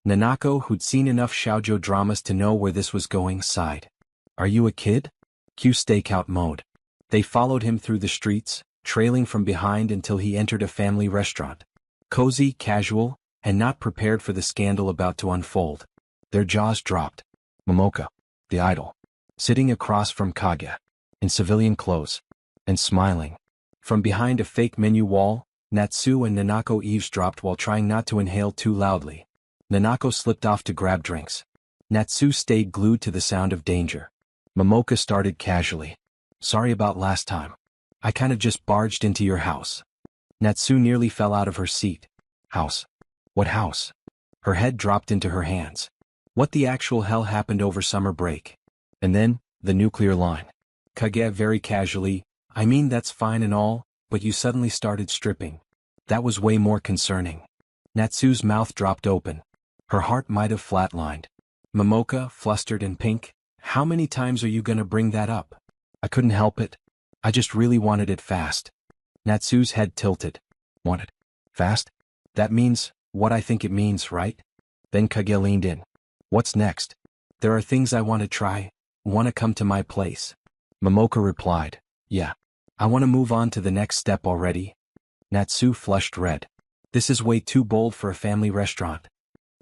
Nanako, who'd seen enough shoujo dramas to know where this was going, sighed. Are you a kid? Cue stakeout mode. They followed him through the streets, trailing from behind until he entered a family restaurant. Cozy, casual, and not prepared for the scandal about to unfold. Their jaws dropped. Momoka, the idol, sitting across from Kage, in civilian clothes, and smiling. From behind a fake menu wall, Natsu and Nanako eavesdropped while trying not to inhale too loudly. Nanako slipped off to grab drinks. Natsu stayed glued to the sound of danger. Momoka started casually. Sorry about last time. I kind of just barged into your house. Natsu nearly fell out of her seat. House? What house? Her head dropped into her hands. What the actual hell happened over summer break? And then, the nuclear line. Kage very casually, I mean that's fine and all, but you suddenly started stripping. That was way more concerning. Natsu's mouth dropped open. Her heart might have flatlined. Momoka, flustered and pink, how many times are you gonna bring that up? I couldn't help it. I just really wanted it fast. Natsu's head tilted. Wanted? Fast? That means what I think it means, right? Then Kage leaned in. What's next? There are things I want to try. Want to come to my place? Momoka replied. Yeah. I want to move on to the next step already. Natsu flushed red. This is way too bold for a family restaurant.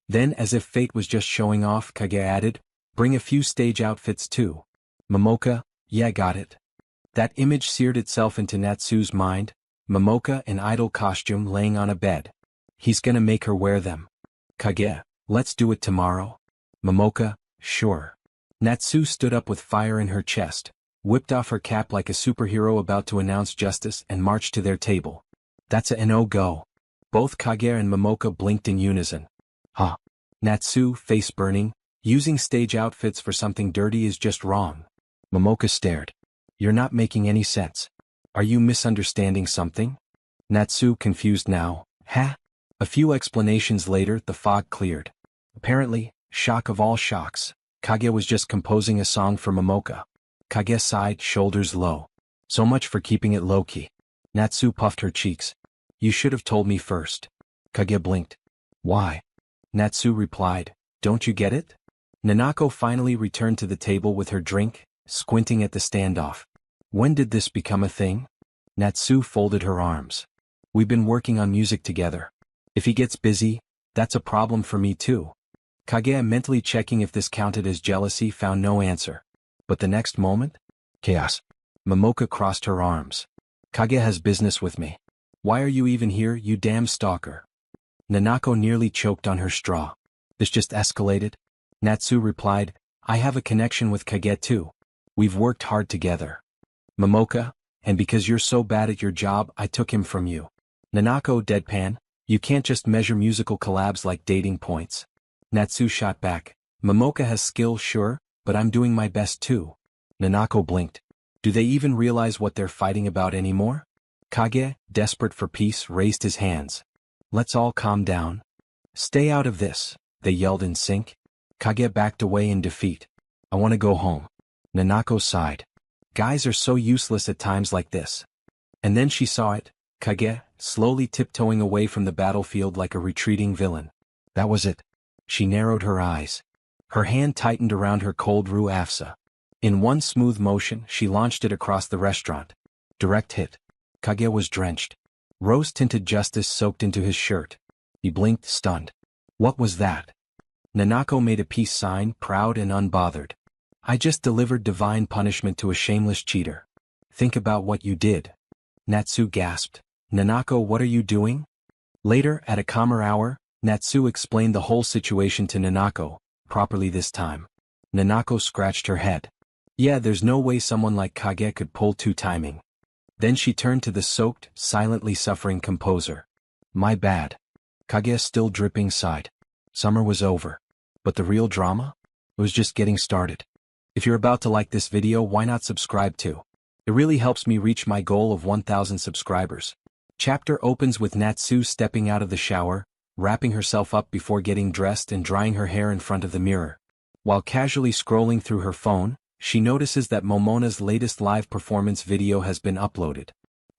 Then, as if fate was just showing off, Kage added, bring a few stage outfits too. Momoka, yeah, got it. That image seared itself into Natsu's mind, Momoka in idol costume laying on a bed. He's gonna make her wear them. Kage, let's do it tomorrow. Momoka, sure. Natsu stood up with fire in her chest, whipped off her cap like a superhero about to announce justice and marched to their table. That's a no-go. Both Kage and Momoka blinked in unison. Huh. Natsu, face burning, using stage outfits for something dirty is just wrong. Momoka stared. You're not making any sense. Are you misunderstanding something? Natsu, confused now. Huh? A few explanations later, the fog cleared. Apparently, shock of all shocks, Kage was just composing a song for Momoka. Kage sighed, shoulders low. So much for keeping it low-key. Natsu puffed her cheeks. You should have told me first. Kage blinked. Why? Natsu replied, don't you get it? Nanako finally returned to the table with her drink, squinting at the standoff. When did this become a thing? Natsu folded her arms. We've been working on music together. If he gets busy, that's a problem for me too. Kage, mentally checking if this counted as jealousy, found no answer. But the next moment? Chaos. Momoka crossed her arms. Kage has business with me. Why are you even here, you damn stalker? Nanako nearly choked on her straw. This just escalated. Natsu replied, I have a connection with Kage too. We've worked hard together. Momoka, and because you're so bad at your job, I took him from you. Nanako deadpan, you can't just measure musical collabs like dating points. Natsu shot back, Momoka has skill, sure, but I'm doing my best too. Nanako blinked. Do they even realize what they're fighting about anymore? Kage, desperate for peace, raised his hands. Let's all calm down. Stay out of this, they yelled in sync. Kage backed away in defeat. I want to go home. Nanako sighed. Guys are so useless at times like this. And then she saw it, Kage, slowly tiptoeing away from the battlefield like a retreating villain. That was it. She narrowed her eyes. Her hand tightened around her cold roux afsa. In one smooth motion, she launched it across the restaurant. Direct hit. Kage was drenched. Rose-tinted justice soaked into his shirt. He blinked, stunned. What was that? Nanako made a peace sign, proud and unbothered. I just delivered divine punishment to a shameless cheater. Think about what you did. Natsu gasped. Nanako, what are you doing? Later, at a calmer hour, Natsu explained the whole situation to Nanako, properly this time. Nanako scratched her head. Yeah, there's no way someone like Kage could pull two timing. Then she turned to the soaked, silently suffering composer. My bad. Kage, still dripping, sighed. Summer was over. But the real drama? It was just getting started. If you're about to like this video, why not subscribe too? It really helps me reach my goal of 1,000 subscribers. Chapter opens with Natsu stepping out of the shower, wrapping herself up before getting dressed and drying her hair in front of the mirror. While casually scrolling through her phone, she notices that Momona's latest live performance video has been uploaded.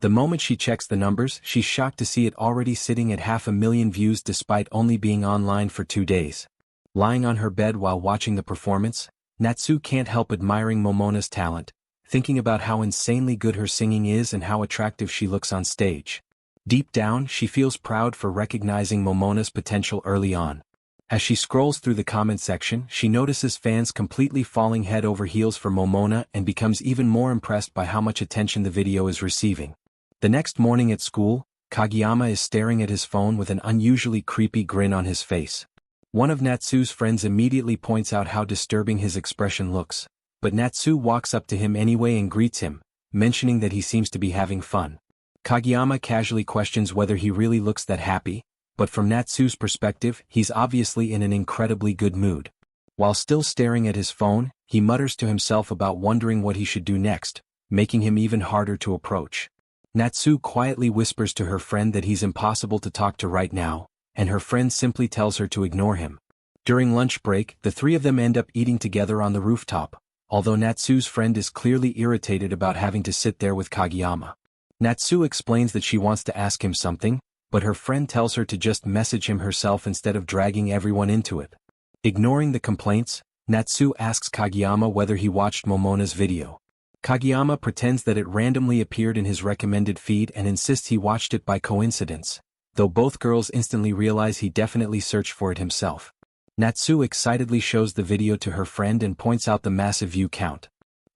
The moment she checks the numbers, she's shocked to see it already sitting at 500,000 views despite only being online for 2 days. Lying on her bed while watching the performance, Natsu can't help admiring Momona's talent, thinking about how insanely good her singing is and how attractive she looks on stage. Deep down, she feels proud for recognizing Momona's potential early on. As she scrolls through the comment section, she notices fans completely falling head over heels for Momona and becomes even more impressed by how much attention the video is receiving. The next morning at school, Kageyama is staring at his phone with an unusually creepy grin on his face. One of Natsu's friends immediately points out how disturbing his expression looks, but Natsu walks up to him anyway and greets him, mentioning that he seems to be having fun. Kageyama casually questions whether he really looks that happy, but from Natsu's perspective, he's obviously in an incredibly good mood. While still staring at his phone, he mutters to himself about wondering what he should do next, making him even harder to approach. Natsu quietly whispers to her friend that he's impossible to talk to right now, and her friend simply tells her to ignore him. During lunch break, the three of them end up eating together on the rooftop, although Natsu's friend is clearly irritated about having to sit there with Kageyama. Natsu explains that she wants to ask him something, but her friend tells her to just message him herself instead of dragging everyone into it. Ignoring the complaints, Natsu asks Kageyama whether he watched Momona's video. Kageyama pretends that it randomly appeared in his recommended feed and insists he watched it by coincidence, though both girls instantly realize he definitely searched for it himself. Natsu excitedly shows the video to her friend and points out the massive view count.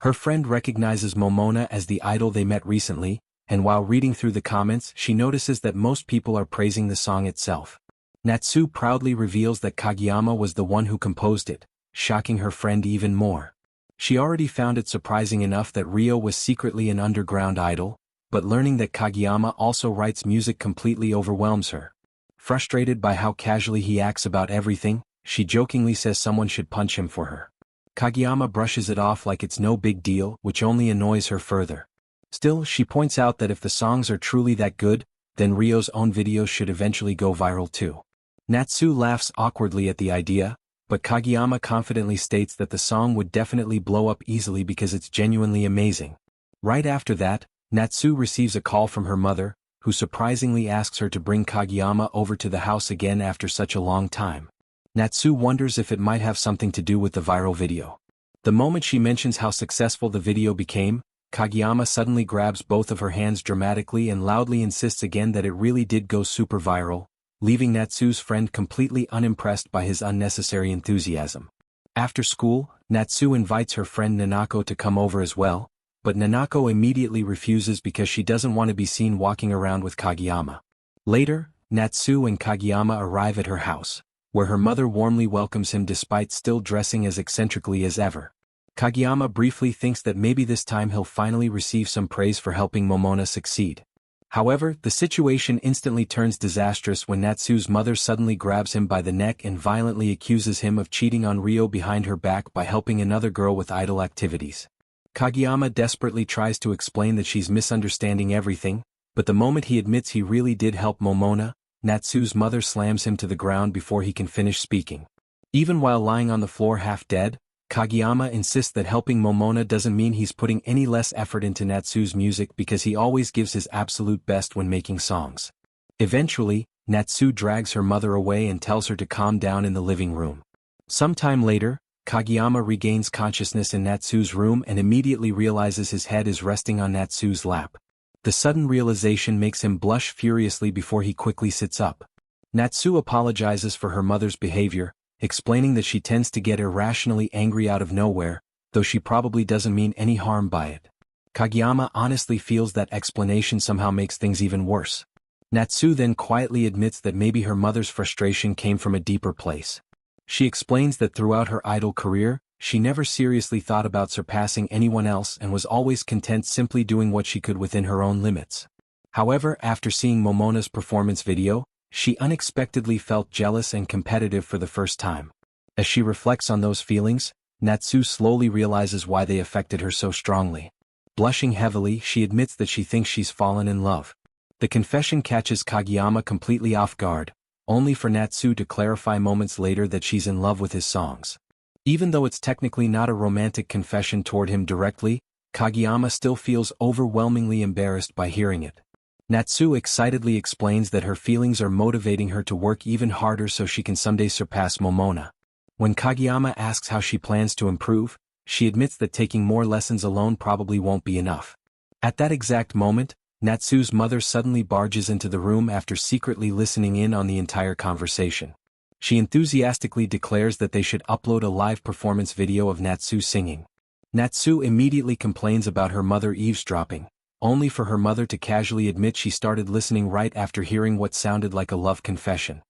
Her friend recognizes Momona as the idol they met recently, and while reading through the comments she notices that most people are praising the song itself. Natsu proudly reveals that Kageyama was the one who composed it, shocking her friend even more. She already found it surprising enough that Ryo was secretly an underground idol, but learning that Kageyama also writes music completely overwhelms her. Frustrated by how casually he acts about everything, she jokingly says someone should punch him for her. Kageyama brushes it off like it's no big deal, which only annoys her further. Still, she points out that if the songs are truly that good, then Ryo's own videos should eventually go viral too. Natsu laughs awkwardly at the idea, but Kageyama confidently states that the song would definitely blow up easily because it's genuinely amazing. Right after that, Natsu receives a call from her mother, who surprisingly asks her to bring Kageyama over to the house again after such a long time. Natsu wonders if it might have something to do with the viral video. The moment she mentions how successful the video became, Kageyama suddenly grabs both of her hands dramatically and loudly insists again that it really did go super viral, leaving Natsu's friend completely unimpressed by his unnecessary enthusiasm. After school, Natsu invites her friend Nanako to come over as well, but Nanako immediately refuses because she doesn't want to be seen walking around with Kageyama. Later, Natsu and Kageyama arrive at her house, where her mother warmly welcomes him despite still dressing as eccentrically as ever. Kageyama briefly thinks that maybe this time he'll finally receive some praise for helping Momona succeed. However, the situation instantly turns disastrous when Natsu's mother suddenly grabs him by the neck and violently accuses him of cheating on Ryo behind her back by helping another girl with idol activities. Kageyama desperately tries to explain that she's misunderstanding everything, but the moment he admits he really did help Momona, Natsu's mother slams him to the ground before he can finish speaking. Even while lying on the floor half dead, Kageyama insists that helping Momona doesn't mean he's putting any less effort into Natsu's music because he always gives his absolute best when making songs. Eventually, Natsu drags her mother away and tells her to calm down in the living room. Sometime later, Kageyama regains consciousness in Natsu's room and immediately realizes his head is resting on Natsu's lap. The sudden realization makes him blush furiously before he quickly sits up. Natsu apologizes for her mother's behavior, explaining that she tends to get irrationally angry out of nowhere, though she probably doesn't mean any harm by it. Kageyama honestly feels that explanation somehow makes things even worse. Natsu then quietly admits that maybe her mother's frustration came from a deeper place. She explains that throughout her idol career, she never seriously thought about surpassing anyone else and was always content simply doing what she could within her own limits. However, after seeing Momona's performance video, she unexpectedly felt jealous and competitive for the first time. As she reflects on those feelings, Natsu slowly realizes why they affected her so strongly. Blushing heavily, she admits that she thinks she's fallen in love. The confession catches Kageyama completely off guard, only for Natsu to clarify moments later that she's in love with his songs. Even though it's technically not a romantic confession toward him directly, Kageyama still feels overwhelmingly embarrassed by hearing it. Natsu excitedly explains that her feelings are motivating her to work even harder so she can someday surpass Momona. When Kageyama asks how she plans to improve, she admits that taking more lessons alone probably won't be enough. At that exact moment, Natsu's mother suddenly barges into the room after secretly listening in on the entire conversation. She enthusiastically declares that they should upload a live performance video of Natsu singing. Natsu immediately complains about her mother eavesdropping, only for her mother to casually admit she started listening right after hearing what sounded like a love confession.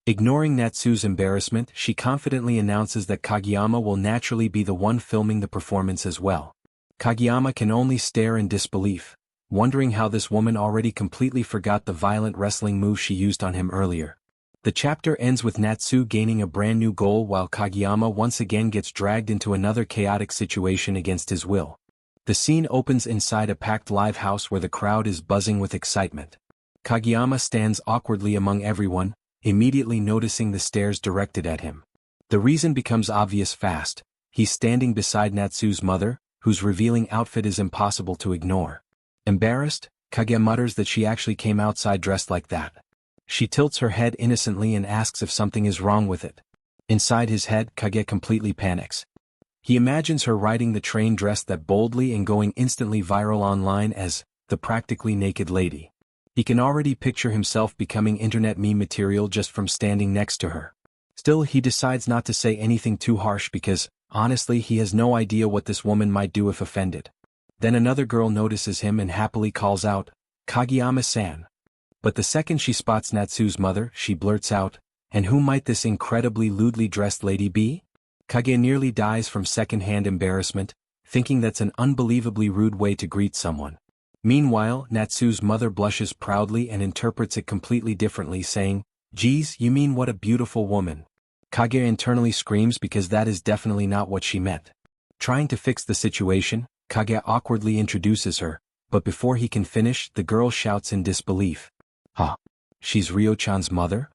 Ignoring Natsu's embarrassment, she confidently announces that Kageyama will naturally be the one filming the performance as well. Kageyama can only stare in disbelief, wondering how this woman already completely forgot the violent wrestling move she used on him earlier. The chapter ends with Natsu gaining a brand new goal while Kageyama once again gets dragged into another chaotic situation against his will. The scene opens inside a packed live house where the crowd is buzzing with excitement. Kageyama stands awkwardly among everyone, immediately noticing the stares directed at him. The reason becomes obvious fast: he's standing beside Natsu's mother, whose revealing outfit is impossible to ignore. Embarrassed, Kage mutters that she actually came outside dressed like that. She tilts her head innocently and asks if something is wrong with it. Inside his head, Kage completely panics. He imagines her riding the train dressed that boldly and going instantly viral online as the practically naked lady. He can already picture himself becoming internet meme material just from standing next to her. Still, he decides not to say anything too harsh because, honestly, he has no idea what this woman might do if offended. Then another girl notices him and happily calls out, "Kageyama-san." But the second she spots Natsu's mother, she blurts out, "And who might this incredibly lewdly dressed lady be?" Kage nearly dies from second-hand embarrassment, thinking that's an unbelievably rude way to greet someone. Meanwhile, Natsu's mother blushes proudly and interprets it completely differently, saying, "Geez, you mean what a beautiful woman." Kage internally screams because that is definitely not what she meant. Trying to fix the situation, Kage awkwardly introduces her, but before he can finish, the girl shouts in disbelief, "Huh? She's Ryo-chan's mother?"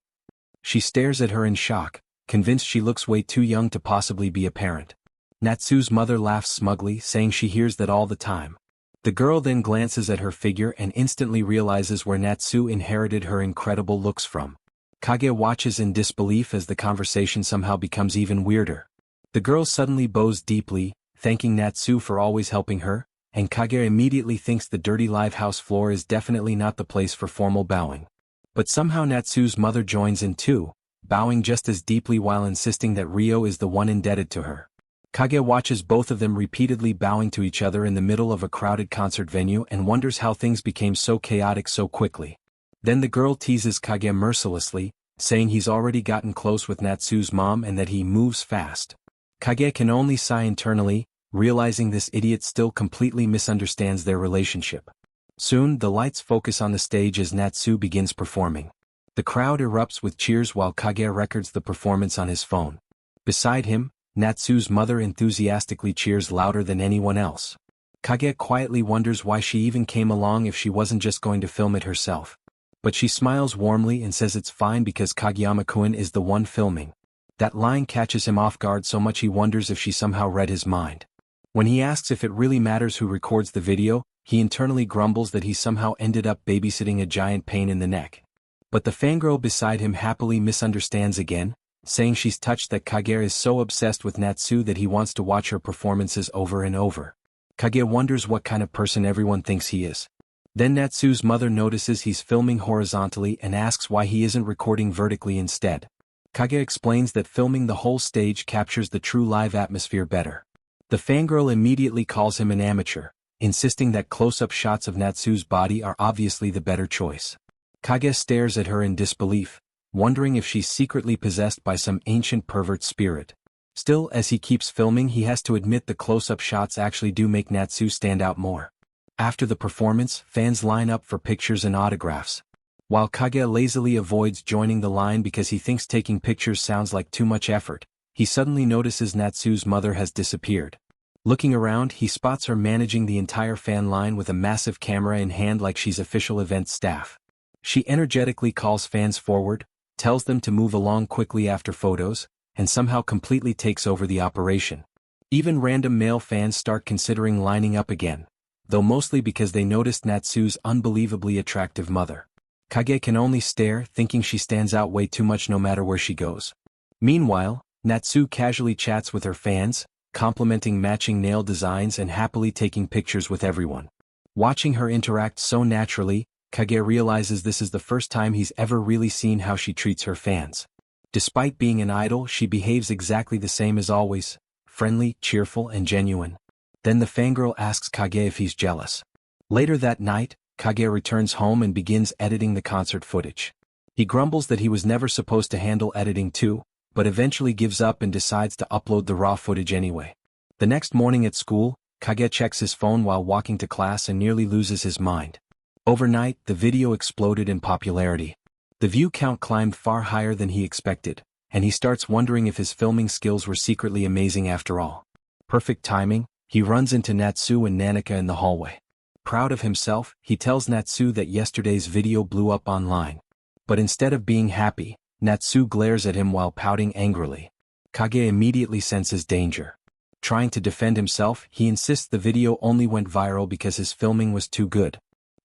She stares at her in shock, convinced she looks way too young to possibly be a parent. Natsu's mother laughs smugly, saying she hears that all the time. The girl then glances at her figure and instantly realizes where Natsu inherited her incredible looks from. Kage watches in disbelief as the conversation somehow becomes even weirder. The girl suddenly bows deeply, thanking Natsu for always helping her, and Kage immediately thinks the dirty live house floor is definitely not the place for formal bowing. But somehow Natsu's mother joins in too, bowing just as deeply while insisting that Ryo is the one indebted to her. Kage watches both of them repeatedly bowing to each other in the middle of a crowded concert venue and wonders how things became so chaotic so quickly. Then the girl teases Kage mercilessly, saying he's already gotten close with Natsu's mom and that he moves fast. Kage can only sigh internally, realizing this idiot still completely misunderstands their relationship. Soon, the lights focus on the stage as Natsu begins performing. The crowd erupts with cheers while Kage records the performance on his phone. Beside him, Natsu's mother enthusiastically cheers louder than anyone else. Kage quietly wonders why she even came along if she wasn't just going to film it herself. But she smiles warmly and says it's fine because Kageyama-kun is the one filming. That line catches him off guard so much he wonders if she somehow read his mind. When he asks if it really matters who records the video, he internally grumbles that he somehow ended up babysitting a giant pain in the neck. But the fangirl beside him happily misunderstands again, saying she's touched that Kage is so obsessed with Natsu that he wants to watch her performances over and over. Kage wonders what kind of person everyone thinks he is. Then Natsu's mother notices he's filming horizontally and asks why he isn't recording vertically instead. Kage explains that filming the whole stage captures the true live atmosphere better. The fangirl immediately calls him an amateur, insisting that close-up shots of Natsu's body are obviously the better choice. Kage stares at her in disbelief, wondering if she's secretly possessed by some ancient pervert spirit. Still, as he keeps filming, he has to admit the close-up shots actually do make Natsu stand out more. After the performance, fans line up for pictures and autographs. While Kage lazily avoids joining the line because he thinks taking pictures sounds like too much effort, he suddenly notices Natsu's mother has disappeared. Looking around, he spots her managing the entire fan line with a massive camera in hand like she's official event staff. She energetically calls fans forward, tells them to move along quickly after photos, and somehow completely takes over the operation. Even random male fans start considering lining up again, though mostly because they noticed Natsu's unbelievably attractive mother. Kage can only stare, thinking she stands out way too much no matter where she goes. Meanwhile, Natsu casually chats with her fans, complimenting matching nail designs and happily taking pictures with everyone. Watching her interact so naturally, Kage realizes this is the first time he's ever really seen how she treats her fans. Despite being an idol, she behaves exactly the same as always, friendly, cheerful, and genuine. Then the fangirl asks Kage if he's jealous. Later that night, Kage returns home and begins editing the concert footage. He grumbles that he was never supposed to handle editing too, but eventually gives up and decides to upload the raw footage anyway. The next morning at school, Kage checks his phone while walking to class and nearly loses his mind. Overnight, the video exploded in popularity. The view count climbed far higher than he expected, and he starts wondering if his filming skills were secretly amazing after all. Perfect timing, he runs into Natsu and Nanika in the hallway. Proud of himself, he tells Natsu that yesterday's video blew up online. But instead of being happy, Natsu glares at him while pouting angrily. Kage immediately senses danger. Trying to defend himself, he insists the video only went viral because his filming was too good.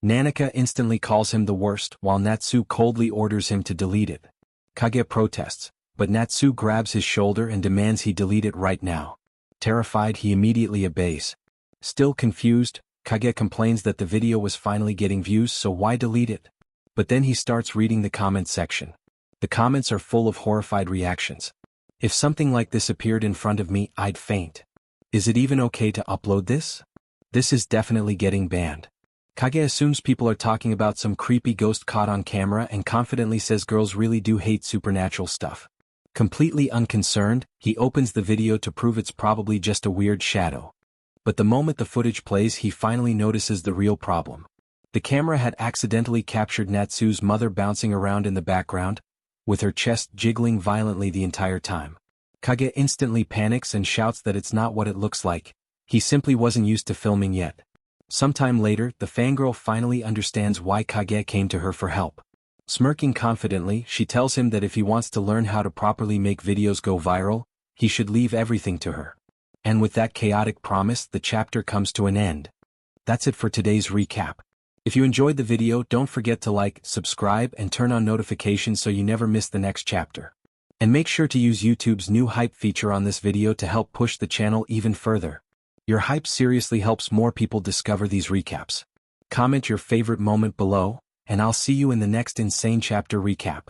Nanika instantly calls him the worst, while Natsu coldly orders him to delete it. Kage protests, but Natsu grabs his shoulder and demands he delete it right now. Terrified, he immediately obeys. Still confused, Kage complains that the video was finally getting views, so why delete it? But then he starts reading the comments section. The comments are full of horrified reactions. If something like this appeared in front of me, I'd faint. Is it even okay to upload this? This is definitely getting banned. Kage assumes people are talking about some creepy ghost caught on camera and confidently says girls really do hate supernatural stuff. Completely unconcerned, he opens the video to prove it's probably just a weird shadow. But the moment the footage plays, he finally notices the real problem. The camera had accidentally captured Natsu's mother bouncing around in the background, with her chest jiggling violently the entire time. Kage instantly panics and shouts that it's not what it looks like. He simply wasn't used to filming yet. Sometime later, the fangirl finally understands why Kage came to her for help. Smirking confidently, she tells him that if he wants to learn how to properly make videos go viral, he should leave everything to her. And with that chaotic promise, the chapter comes to an end. That's it for today's recap. If you enjoyed the video, don't forget to like, subscribe, and turn on notifications so you never miss the next chapter. And make sure to use YouTube's new hype feature on this video to help push the channel even further. Your hype seriously helps more people discover these recaps. Comment your favorite moment below, and I'll see you in the next insane chapter recap.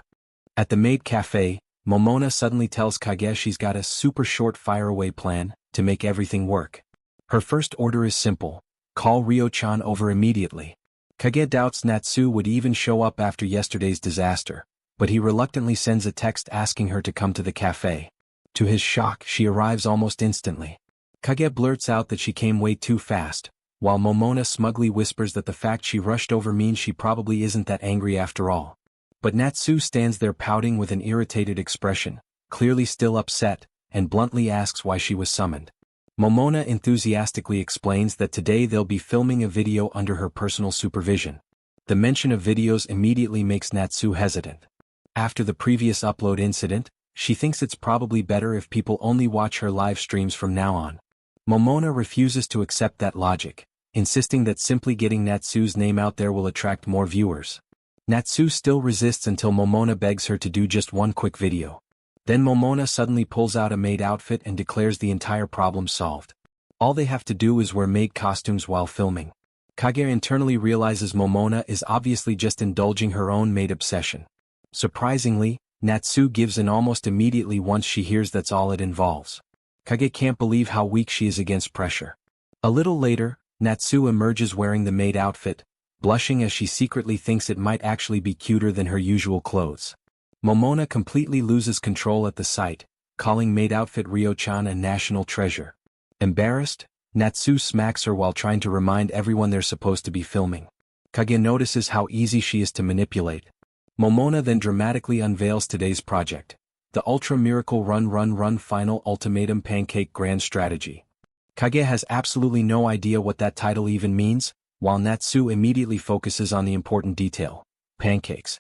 At the maid cafe, Momona suddenly tells Kage she's got a super short fire-away plan to make everything work. Her first order is simple: call Ryo-chan over immediately. Kage doubts Natsu would even show up after yesterday's disaster, but he reluctantly sends a text asking her to come to the cafe. To his shock, she arrives almost instantly. Kage blurts out that she came way too fast, while Momona smugly whispers that the fact she rushed over means she probably isn't that angry after all. But Natsu stands there pouting with an irritated expression, clearly still upset, and bluntly asks why she was summoned. Momona enthusiastically explains that today they'll be filming a video under her personal supervision. The mention of videos immediately makes Natsu hesitant. After the previous upload incident, she thinks it's probably better if people only watch her live streams from now on. Momona refuses to accept that logic, insisting that simply getting Natsu's name out there will attract more viewers. Natsu still resists until Momona begs her to do just one quick video. Then Momona suddenly pulls out a maid outfit and declares the entire problem solved. All they have to do is wear maid costumes while filming. Kage internally realizes Momona is obviously just indulging her own maid obsession. Surprisingly, Natsu gives in almost immediately once she hears that's all it involves. Kage can't believe how weak she is against pressure. A little later, Natsu emerges wearing the maid outfit, blushing as she secretly thinks it might actually be cuter than her usual clothes. Momona completely loses control at the sight, calling maid outfit Ryo-chan a national treasure. Embarrassed, Natsu smacks her while trying to remind everyone they're supposed to be filming. Kage notices how easy she is to manipulate. Momona then dramatically unveils today's project: the Ultra Miracle Run Final Ultimatum Pancake Grand Strategy. Kage has absolutely no idea what that title even means, while Natsu immediately focuses on the important detail: pancakes.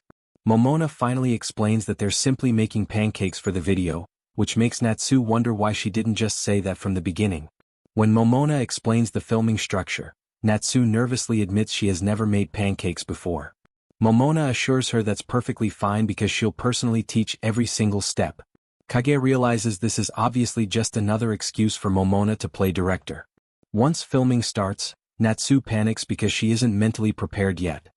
Momona finally explains that they're simply making pancakes for the video, which makes Natsu wonder why she didn't just say that from the beginning. When Momona explains the filming structure, Natsu nervously admits she has never made pancakes before. Momona assures her that's perfectly fine because she'll personally teach every single step. Kage realizes this is obviously just another excuse for Momona to play director. Once filming starts, Natsu panics because she isn't mentally prepared yet.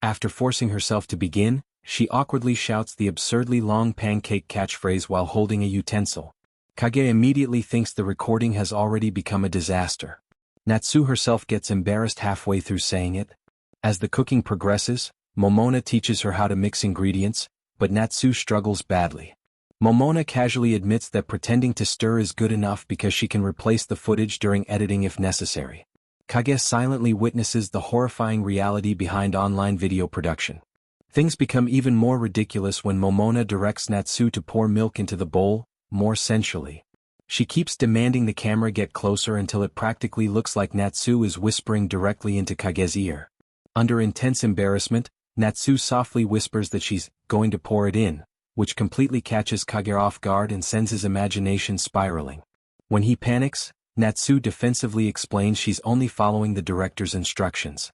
After forcing herself to begin, she awkwardly shouts the absurdly long pancake catchphrase while holding a utensil. Kage immediately thinks the recording has already become a disaster. Natsu herself gets embarrassed halfway through saying it. As the cooking progresses, Momona teaches her how to mix ingredients, but Natsu struggles badly. Momona casually admits that pretending to stir is good enough because she can replace the footage during editing if necessary. Kage silently witnesses the horrifying reality behind online video production. Things become even more ridiculous when Momona directs Natsu to pour milk into the bowl, more sensually. She keeps demanding the camera get closer until it practically looks like Natsu is whispering directly into Kage's ear. Under intense embarrassment, Natsu softly whispers that she's going to pour it in, which completely catches Kage off guard and sends his imagination spiraling. When he panics, Natsu defensively explains she's only following the director's instructions.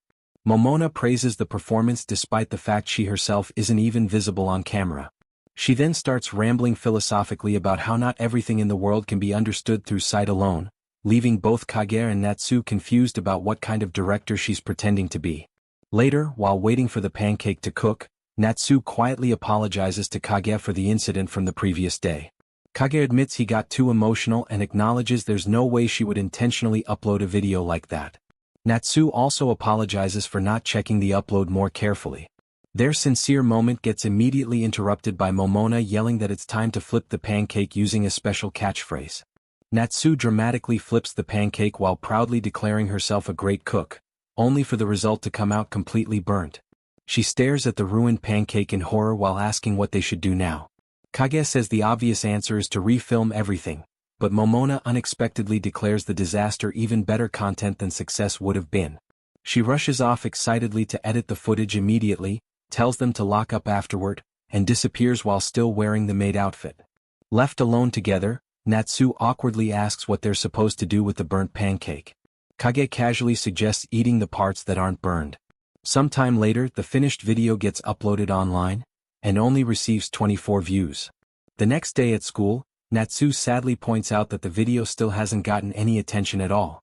Momona praises the performance despite the fact she herself isn't even visible on camera. She then starts rambling philosophically about how not everything in the world can be understood through sight alone, leaving both Kage and Natsu confused about what kind of director she's pretending to be. Later, while waiting for the pancake to cook, Natsu quietly apologizes to Kage for the incident from the previous day. Kage admits he got too emotional and acknowledges there's no way she would intentionally upload a video like that. Natsu also apologizes for not checking the upload more carefully. Their sincere moment gets immediately interrupted by Momona yelling that it's time to flip the pancake using a special catchphrase. Natsu dramatically flips the pancake while proudly declaring herself a great cook, only for the result to come out completely burnt. She stares at the ruined pancake in horror while asking what they should do now. Kage says the obvious answer is to refilm everything, but Momona unexpectedly declares the disaster even better content than success would have been. She rushes off excitedly to edit the footage immediately, tells them to lock up afterward, and disappears while still wearing the maid outfit. Left alone together, Natsu awkwardly asks what they're supposed to do with the burnt pancake. Kage casually suggests eating the parts that aren't burned. Sometime later, the finished video gets uploaded online, and only receives 24 views. The next day at school, Natsu sadly points out that the video still hasn't gotten any attention at all.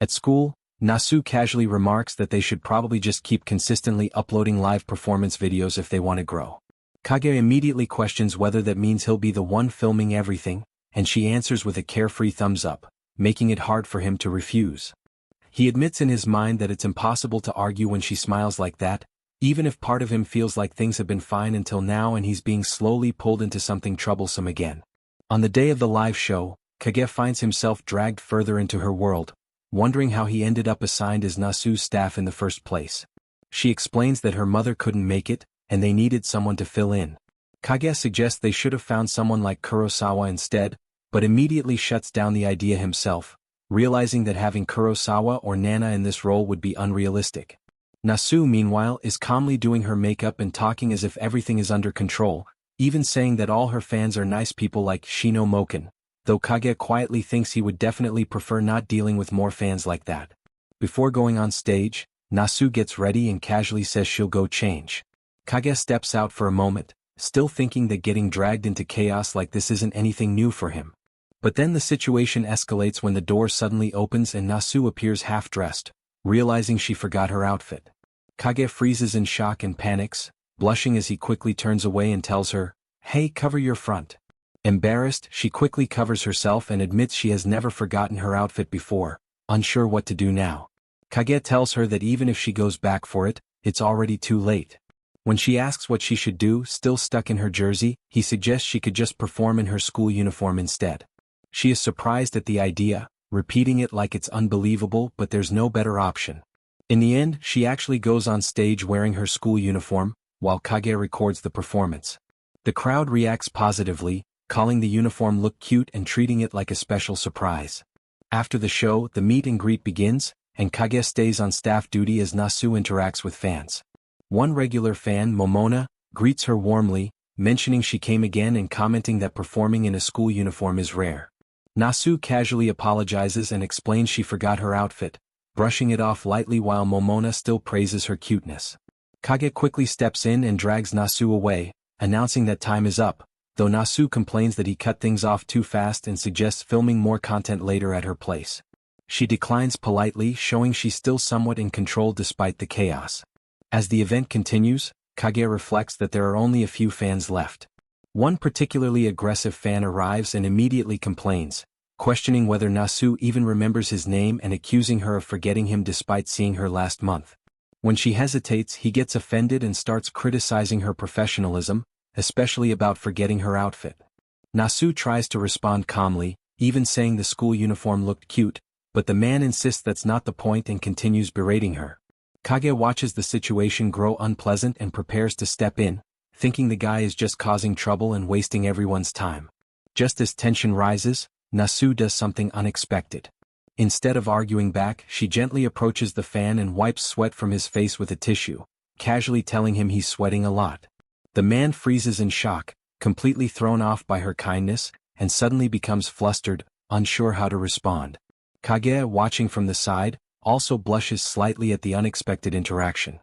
At school, Natsu casually remarks that they should probably just keep consistently uploading live performance videos if they want to grow. Kage immediately questions whether that means he'll be the one filming everything, and she answers with a carefree thumbs up, making it hard for him to refuse. He admits in his mind that it's impossible to argue when she smiles like that, even if part of him feels like things have been fine until now and he's being slowly pulled into something troublesome again. On the day of the live show, Kage finds himself dragged further into her world, wondering how he ended up assigned as Natsu's staff in the first place. She explains that her mother couldn't make it, and they needed someone to fill in. Kage suggests they should have found someone like Kurosawa instead, but immediately shuts down the idea himself, realizing that having Kurosawa or Nana in this role would be unrealistic. Natsu, meanwhile, is calmly doing her makeup and talking as if everything is under control, even saying that all her fans are nice people like Shino Moken, though Kage quietly thinks he would definitely prefer not dealing with more fans like that. Before going on stage, Natsu gets ready and casually says she'll go change. Kage steps out for a moment, still thinking that getting dragged into chaos like this isn't anything new for him. But then the situation escalates when the door suddenly opens and Natsu appears half-dressed, realizing she forgot her outfit. Kage freezes in shock and panics, blushing as he quickly turns away and tells her, "Hey, cover your front." Embarrassed, she quickly covers herself and admits she has never forgotten her outfit before, unsure what to do now. Kage tells her that even if she goes back for it, it's already too late. When she asks what she should do, still stuck in her jersey, he suggests she could just perform in her school uniform instead. She is surprised at the idea, repeating it like it's unbelievable, but there's no better option. In the end, she actually goes on stage wearing her school uniform, while Kage records the performance. The crowd reacts positively, calling the uniform look cute and treating it like a special surprise. After the show, the meet and greet begins, and Kage stays on staff duty as Natsu interacts with fans. One regular fan, Momona, greets her warmly, mentioning she came again and commenting that performing in a school uniform is rare. Nasu casually apologizes and explains she forgot her outfit, brushing it off lightly while Momona still praises her cuteness. Kage quickly steps in and drags Nasu away, announcing that time is up, though Nasu complains that he cut things off too fast and suggests filming more content later at her place. She declines politely, showing she's still somewhat in control despite the chaos. As the event continues, Kage reflects that there are only a few fans left. One particularly aggressive fan arrives and immediately complains, questioning whether Nasu even remembers his name and accusing her of forgetting him despite seeing her last month. When she hesitates, he gets offended and starts criticizing her professionalism, especially about forgetting her outfit. Nasu tries to respond calmly, even saying the school uniform looked cute, but the man insists that's not the point and continues berating her. Kage watches the situation grow unpleasant and prepares to step in, thinking the guy is just causing trouble and wasting everyone's time. Just as tension rises, Nasu does something unexpected. Instead of arguing back, she gently approaches the fan and wipes sweat from his face with a tissue, casually telling him he's sweating a lot. The man freezes in shock, completely thrown off by her kindness, and suddenly becomes flustered, unsure how to respond. Kage, watching from the side, also blushes slightly at the unexpected interaction.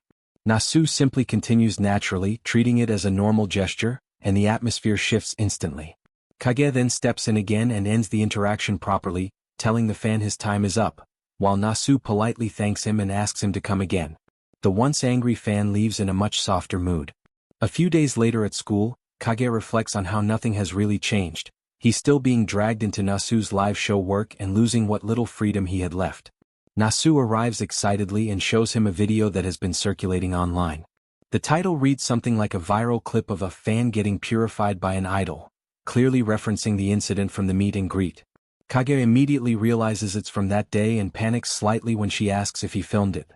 Nasu simply continues naturally, treating it as a normal gesture, and the atmosphere shifts instantly. Kage then steps in again and ends the interaction properly, telling the fan his time is up, while Nasu politely thanks him and asks him to come again. The once angry fan leaves in a much softer mood. A few days later at school, Kage reflects on how nothing has really changed. He's still being dragged into Nasu's live show work and losing what little freedom he had left. Nasu arrives excitedly and shows him a video that has been circulating online. The title reads something like a viral clip of a fan getting purified by an idol, clearly referencing the incident from the meet and greet. Kage immediately realizes it's from that day and panics slightly when she asks if he filmed it.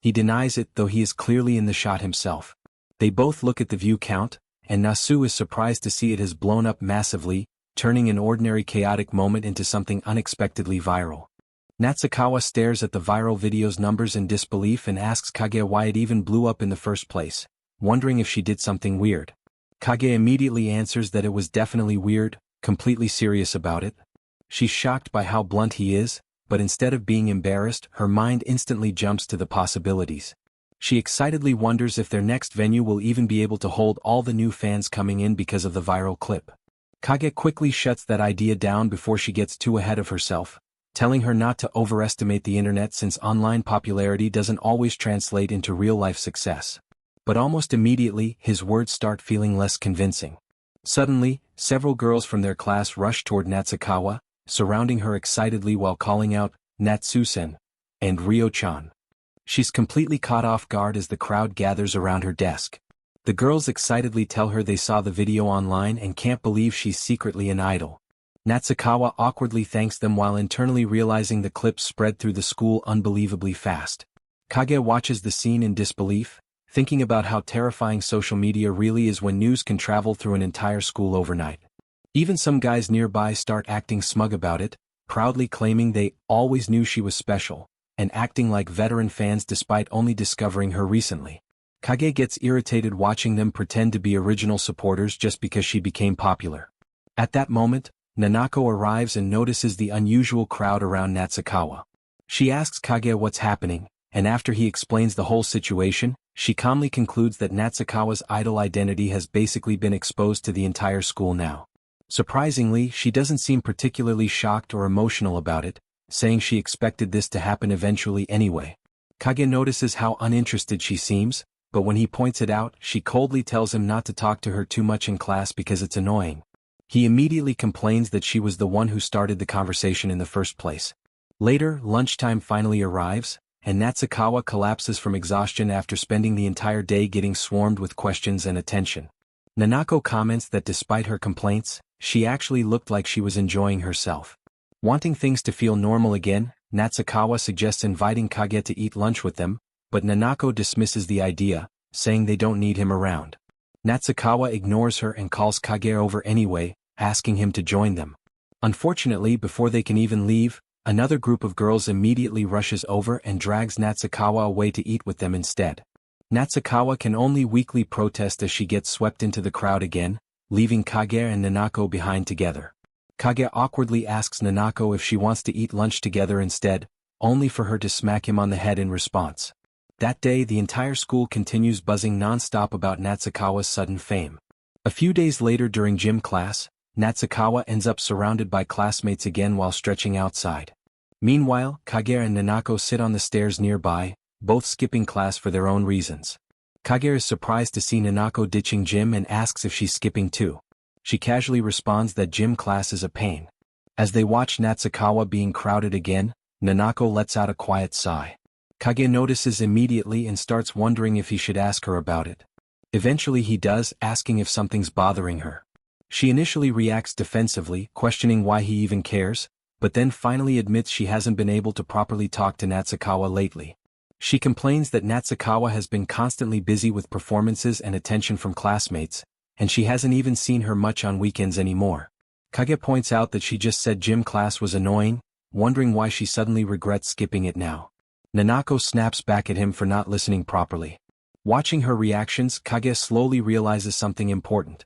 He denies it, though he is clearly in the shot himself. They both look at the view count, and Nasu is surprised to see it has blown up massively, turning an ordinary chaotic moment into something unexpectedly viral. Natsukawa stares at the viral video's numbers in disbelief and asks Kage why it even blew up in the first place, wondering if she did something weird. Kage immediately answers that it was definitely weird, completely serious about it. She's shocked by how blunt he is, but instead of being embarrassed, her mind instantly jumps to the possibilities. She excitedly wonders if their next venue will even be able to hold all the new fans coming in because of the viral clip. Kage quickly shuts that idea down before she gets too ahead of herself, telling her not to overestimate the internet since online popularity doesn't always translate into real-life success. But almost immediately, his words start feeling less convincing. Suddenly, several girls from their class rush toward Natsukawa, surrounding her excitedly while calling out, "Natsu-sen" and "Ryo-chan." She's completely caught off guard as the crowd gathers around her desk. The girls excitedly tell her they saw the video online and can't believe she's secretly an idol. Natsukawa awkwardly thanks them while internally realizing the clip spread through the school unbelievably fast. Kage watches the scene in disbelief, thinking about how terrifying social media really is when news can travel through an entire school overnight. Even some guys nearby start acting smug about it, proudly claiming they always knew she was special, and acting like veteran fans despite only discovering her recently. Kage gets irritated watching them pretend to be original supporters just because she became popular. At that moment, Nanako arrives and notices the unusual crowd around Natsukawa. She asks Kage what's happening, and after he explains the whole situation, she calmly concludes that Natsukawa's idol identity has basically been exposed to the entire school now. Surprisingly, she doesn't seem particularly shocked or emotional about it, saying she expected this to happen eventually anyway. Kage notices how uninterested she seems, but when he points it out, she coldly tells him not to talk to her too much in class because it's annoying. He immediately complains that she was the one who started the conversation in the first place. Later, lunchtime finally arrives, and Natsukawa collapses from exhaustion after spending the entire day getting swarmed with questions and attention. Nanako comments that despite her complaints, she actually looked like she was enjoying herself. Wanting things to feel normal again, Natsukawa suggests inviting Kage to eat lunch with them, but Nanako dismisses the idea, saying they don't need him around. Natsukawa ignores her and calls Kage over anyway, asking him to join them. Unfortunately, before they can even leave, another group of girls immediately rushes over and drags Natsukawa away to eat with them instead. Natsukawa can only weakly protest as she gets swept into the crowd again, leaving Kage and Nanako behind together. Kage awkwardly asks Nanako if she wants to eat lunch together instead, only for her to smack him on the head in response. That day the entire school continues buzzing non-stop about Natsukawa's sudden fame. A few days later during gym class, Natsukawa ends up surrounded by classmates again while stretching outside. Meanwhile, Kage and Nanako sit on the stairs nearby, both skipping class for their own reasons. Kage is surprised to see Nanako ditching gym and asks if she's skipping too. She casually responds that gym class is a pain. As they watch Natsukawa being crowded again, Nanako lets out a quiet sigh. Kage notices immediately and starts wondering if he should ask her about it. Eventually he does, asking if something's bothering her. She initially reacts defensively, questioning why he even cares, but then finally admits she hasn't been able to properly talk to Natsukawa lately. She complains that Natsukawa has been constantly busy with performances and attention from classmates, and she hasn't even seen her much on weekends anymore. Kage points out that she just said gym class was annoying, wondering why she suddenly regrets skipping it now. Nanako snaps back at him for not listening properly. Watching her reactions, Kage slowly realizes something important.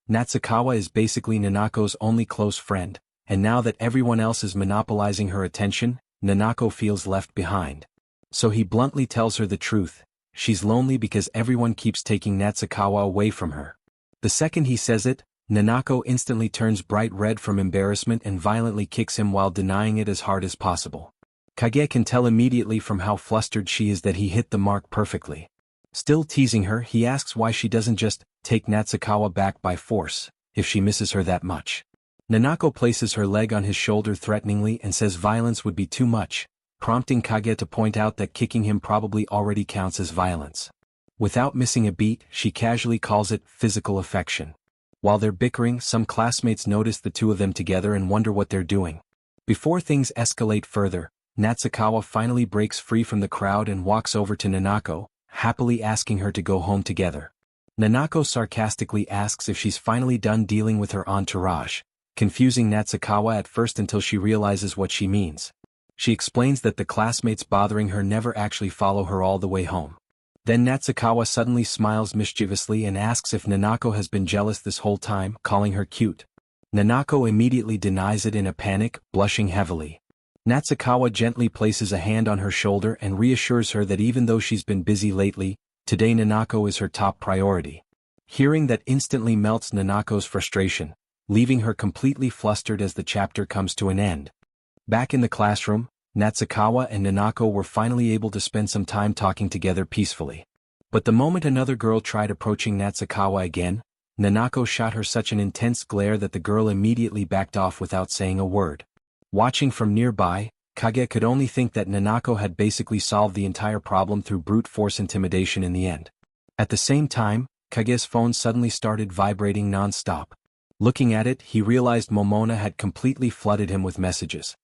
Natsukawa is basically Nanako's only close friend, and now that everyone else is monopolizing her attention, Nanako feels left behind. So he bluntly tells her the truth: she's lonely because everyone keeps taking Natsukawa away from her. The second he says it, Nanako instantly turns bright red from embarrassment and violently kicks him while denying it as hard as possible. Kage can tell immediately from how flustered she is that he hit the mark perfectly. Still teasing her, he asks why she doesn't just take Natsukawa back by force, if she misses her that much. Nanako places her leg on his shoulder threateningly and says violence would be too much, prompting Kage to point out that kicking him probably already counts as violence. Without missing a beat, she casually calls it physical affection. While they're bickering, some classmates notice the two of them together and wonder what they're doing. Before things escalate further, Natsukawa finally breaks free from the crowd and walks over to Nanako, happily asking her to go home together. Nanako sarcastically asks if she's finally done dealing with her entourage, confusing Natsukawa at first until she realizes what she means. She explains that the classmates bothering her never actually follow her all the way home. Then Natsukawa suddenly smiles mischievously and asks if Nanako has been jealous this whole time, calling her cute. Nanako immediately denies it in a panic, blushing heavily. Natsukawa gently places a hand on her shoulder and reassures her that even though she's been busy lately, today Nanako is her top priority. Hearing that instantly melts Nanako's frustration, leaving her completely flustered as the chapter comes to an end. Back in the classroom, Natsukawa and Nanako were finally able to spend some time talking together peacefully. But the moment another girl tried approaching Natsukawa again, Nanako shot her such an intense glare that the girl immediately backed off without saying a word. Watching from nearby, Kage could only think that Nanako had basically solved the entire problem through brute force intimidation in the end. At the same time, Kage's phone suddenly started vibrating non-stop. Looking at it, he realized Momona had completely flooded him with messages.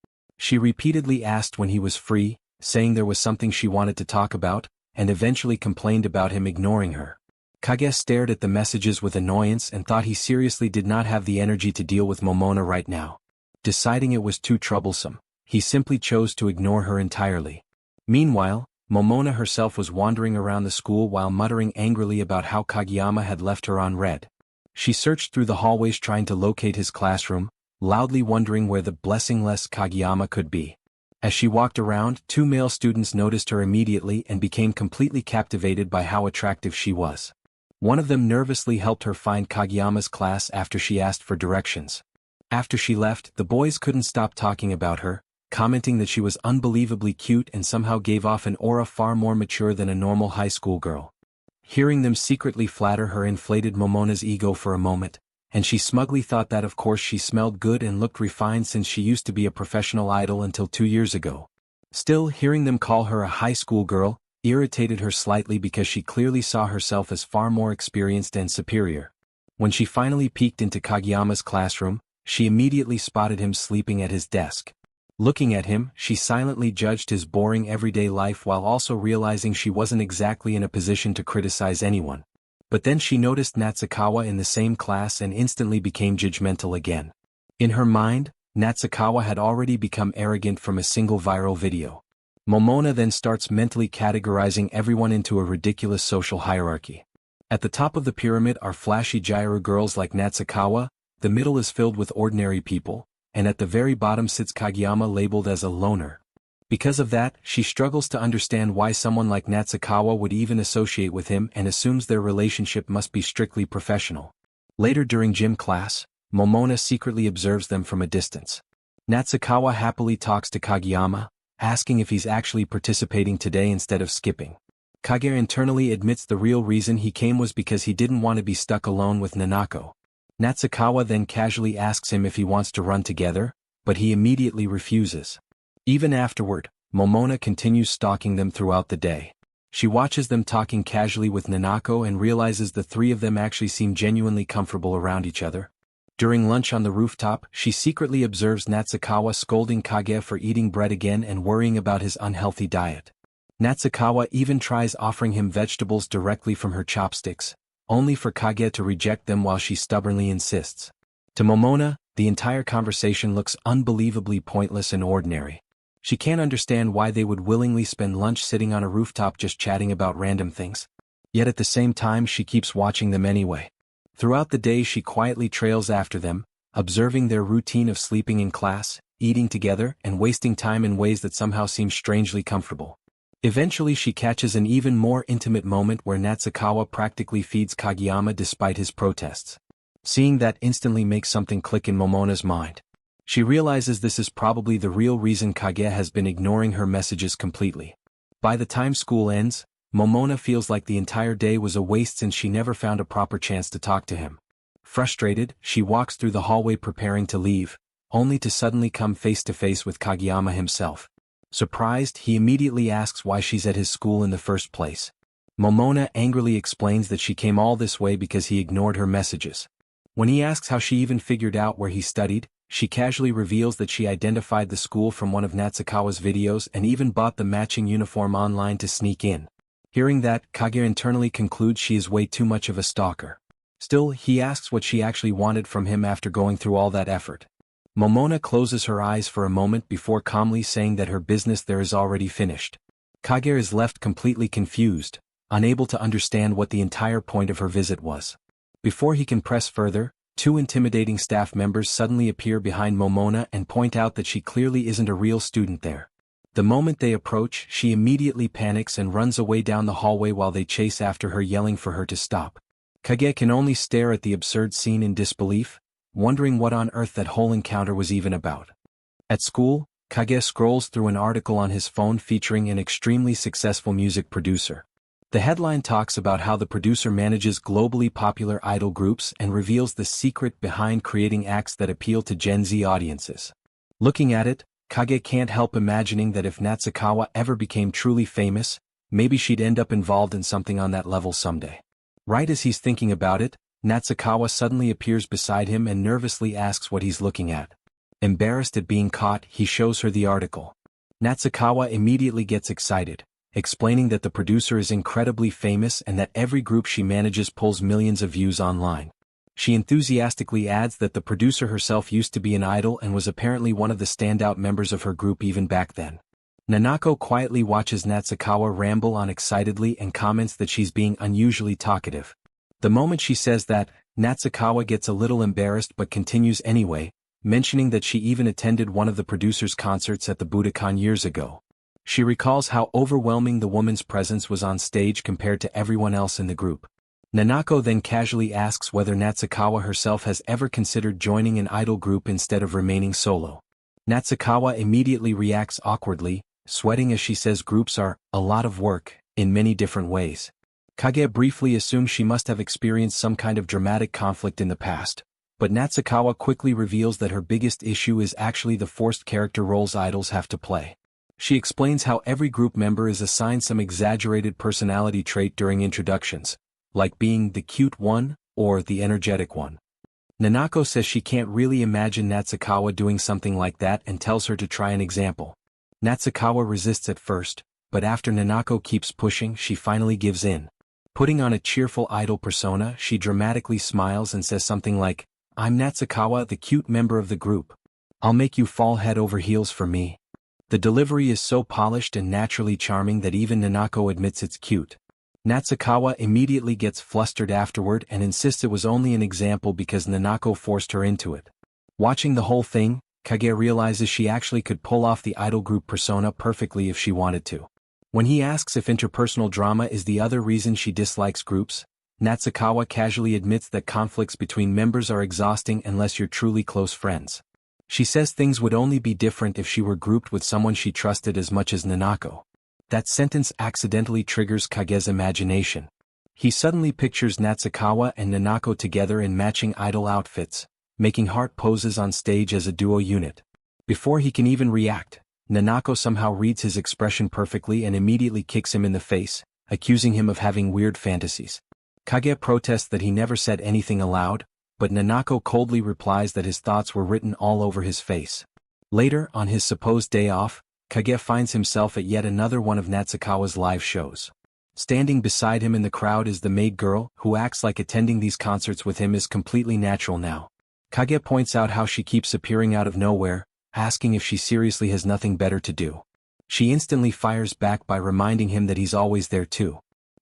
She repeatedly asked when he was free, saying there was something she wanted to talk about, and eventually complained about him ignoring her. Kage stared at the messages with annoyance and thought he seriously did not have the energy to deal with Momona right now. Deciding it was too troublesome, he simply chose to ignore her entirely. Meanwhile, Momona herself was wandering around the school while muttering angrily about how Kageyama had left her on red. She searched through the hallways trying to locate his classroom, loudly wondering where the blessingless Kageyama could be. As she walked around, two male students noticed her immediately and became completely captivated by how attractive she was. One of them nervously helped her find Kageyama's class after she asked for directions. After she left, the boys couldn't stop talking about her, commenting that she was unbelievably cute and somehow gave off an aura far more mature than a normal high school girl. Hearing them secretly flatter her inflated Momona's ego for a moment, and she smugly thought that of course she smelled good and looked refined since she used to be a professional idol until 2 years ago. Still, hearing them call her a high school girl irritated her slightly because she clearly saw herself as far more experienced and superior. When she finally peeked into Kageyama's classroom, she immediately spotted him sleeping at his desk. Looking at him, she silently judged his boring everyday life while also realizing she wasn't exactly in a position to criticize anyone. But then she noticed Natsukawa in the same class and instantly became judgmental again. In her mind, Natsukawa had already become arrogant from a single viral video. Momona then starts mentally categorizing everyone into a ridiculous social hierarchy. At the top of the pyramid are flashy Gyaru girls like Natsukawa, the middle is filled with ordinary people, and at the very bottom sits Kageyama labeled as a loner. Because of that, she struggles to understand why someone like Natsukawa would even associate with him and assumes their relationship must be strictly professional. Later during gym class, Momona secretly observes them from a distance. Natsukawa happily talks to Kageyama, asking if he's actually participating today instead of skipping. Kage internally admits the real reason he came was because he didn't want to be stuck alone with Nanako. Natsukawa then casually asks him if he wants to run together, but he immediately refuses. Even afterward, Momona continues stalking them throughout the day. She watches them talking casually with Nanako and realizes the three of them actually seem genuinely comfortable around each other. During lunch on the rooftop, she secretly observes Natsukawa scolding Kage for eating bread again and worrying about his unhealthy diet. Natsukawa even tries offering him vegetables directly from her chopsticks, only for Kage to reject them while she stubbornly insists. To Momona, the entire conversation looks unbelievably pointless and ordinary. She can't understand why they would willingly spend lunch sitting on a rooftop just chatting about random things. Yet at the same time she keeps watching them anyway. Throughout the day she quietly trails after them, observing their routine of sleeping in class, eating together, and wasting time in ways that somehow seem strangely comfortable. Eventually she catches an even more intimate moment where Natsukawa practically feeds Kageyama despite his protests. Seeing that instantly makes something click in Momona's mind. She realizes this is probably the real reason Kage has been ignoring her messages completely. By the time school ends, Momona feels like the entire day was a waste since she never found a proper chance to talk to him. Frustrated, she walks through the hallway preparing to leave, only to suddenly come face to face with Kageyama himself. Surprised, he immediately asks why she's at his school in the first place. Momona angrily explains that she came all this way because he ignored her messages. When he asks how she even figured out where he studied, she casually reveals that she identified the school from one of Natsukawa's videos and even bought the matching uniform online to sneak in. Hearing that, Kage internally concludes she is way too much of a stalker. Still, he asks what she actually wanted from him after going through all that effort. Momona closes her eyes for a moment before calmly saying that her business there is already finished. Kage is left completely confused, unable to understand what the entire point of her visit was. Before he can press further, two intimidating staff members suddenly appear behind Momona and point out that she clearly isn't a real student there. The moment they approach, she immediately panics and runs away down the hallway while they chase after her yelling for her to stop. Kage can only stare at the absurd scene in disbelief, wondering what on earth that whole encounter was even about. At school, Kage scrolls through an article on his phone featuring an extremely successful music producer. The headline talks about how the producer manages globally popular idol groups and reveals the secret behind creating acts that appeal to Gen Z audiences. Looking at it, Kage can't help imagining that if Natsukawa ever became truly famous, maybe she'd end up involved in something on that level someday. Right as he's thinking about it, Natsukawa suddenly appears beside him and nervously asks what he's looking at. Embarrassed at being caught, he shows her the article. Natsukawa immediately gets excited, explaining that the producer is incredibly famous and that every group she manages pulls millions of views online. She enthusiastically adds that the producer herself used to be an idol and was apparently one of the standout members of her group even back then. Nanako quietly watches Natsukawa ramble on excitedly and comments that she's being unusually talkative. The moment she says that, Natsukawa gets a little embarrassed but continues anyway, mentioning that she even attended one of the producer's concerts at the Budokan years ago. She recalls how overwhelming the woman's presence was on stage compared to everyone else in the group. Nanako then casually asks whether Natsukawa herself has ever considered joining an idol group instead of remaining solo. Natsukawa immediately reacts awkwardly, sweating as she says groups are a lot of work, in many different ways. Kage briefly assumes she must have experienced some kind of dramatic conflict in the past, but Natsukawa quickly reveals that her biggest issue is actually the forced character roles idols have to play. She explains how every group member is assigned some exaggerated personality trait during introductions, like being the cute one or the energetic one. Nanako says she can't really imagine Natsukawa doing something like that and tells her to try an example. Natsukawa resists at first, but after Nanako keeps pushing, she finally gives in. Putting on a cheerful idol persona, she dramatically smiles and says something like, "I'm Natsukawa, the cute member of the group. I'll make you fall head over heels for me." The delivery is so polished and naturally charming that even Nanako admits it's cute. Natsukawa immediately gets flustered afterward and insists it was only an example because Nanako forced her into it. Watching the whole thing, Kage realizes she actually could pull off the idol group persona perfectly if she wanted to. When he asks if interpersonal drama is the other reason she dislikes groups, Natsukawa casually admits that conflicts between members are exhausting unless you're truly close friends. She says things would only be different if she were grouped with someone she trusted as much as Nanako. That sentence accidentally triggers Kage's imagination. He suddenly pictures Natsukawa and Nanako together in matching idol outfits, making heart poses on stage as a duo unit. Before he can even react, Nanako somehow reads his expression perfectly and immediately kicks him in the face, accusing him of having weird fantasies. Kage protests that he never said anything aloud, but Nanako coldly replies that his thoughts were written all over his face. Later, on his supposed day off, Kage finds himself at yet another one of Natsukawa's live shows. Standing beside him in the crowd is the maid girl, who acts like attending these concerts with him is completely natural now. Kage points out how she keeps appearing out of nowhere, asking if she seriously has nothing better to do. She instantly fires back by reminding him that he's always there too.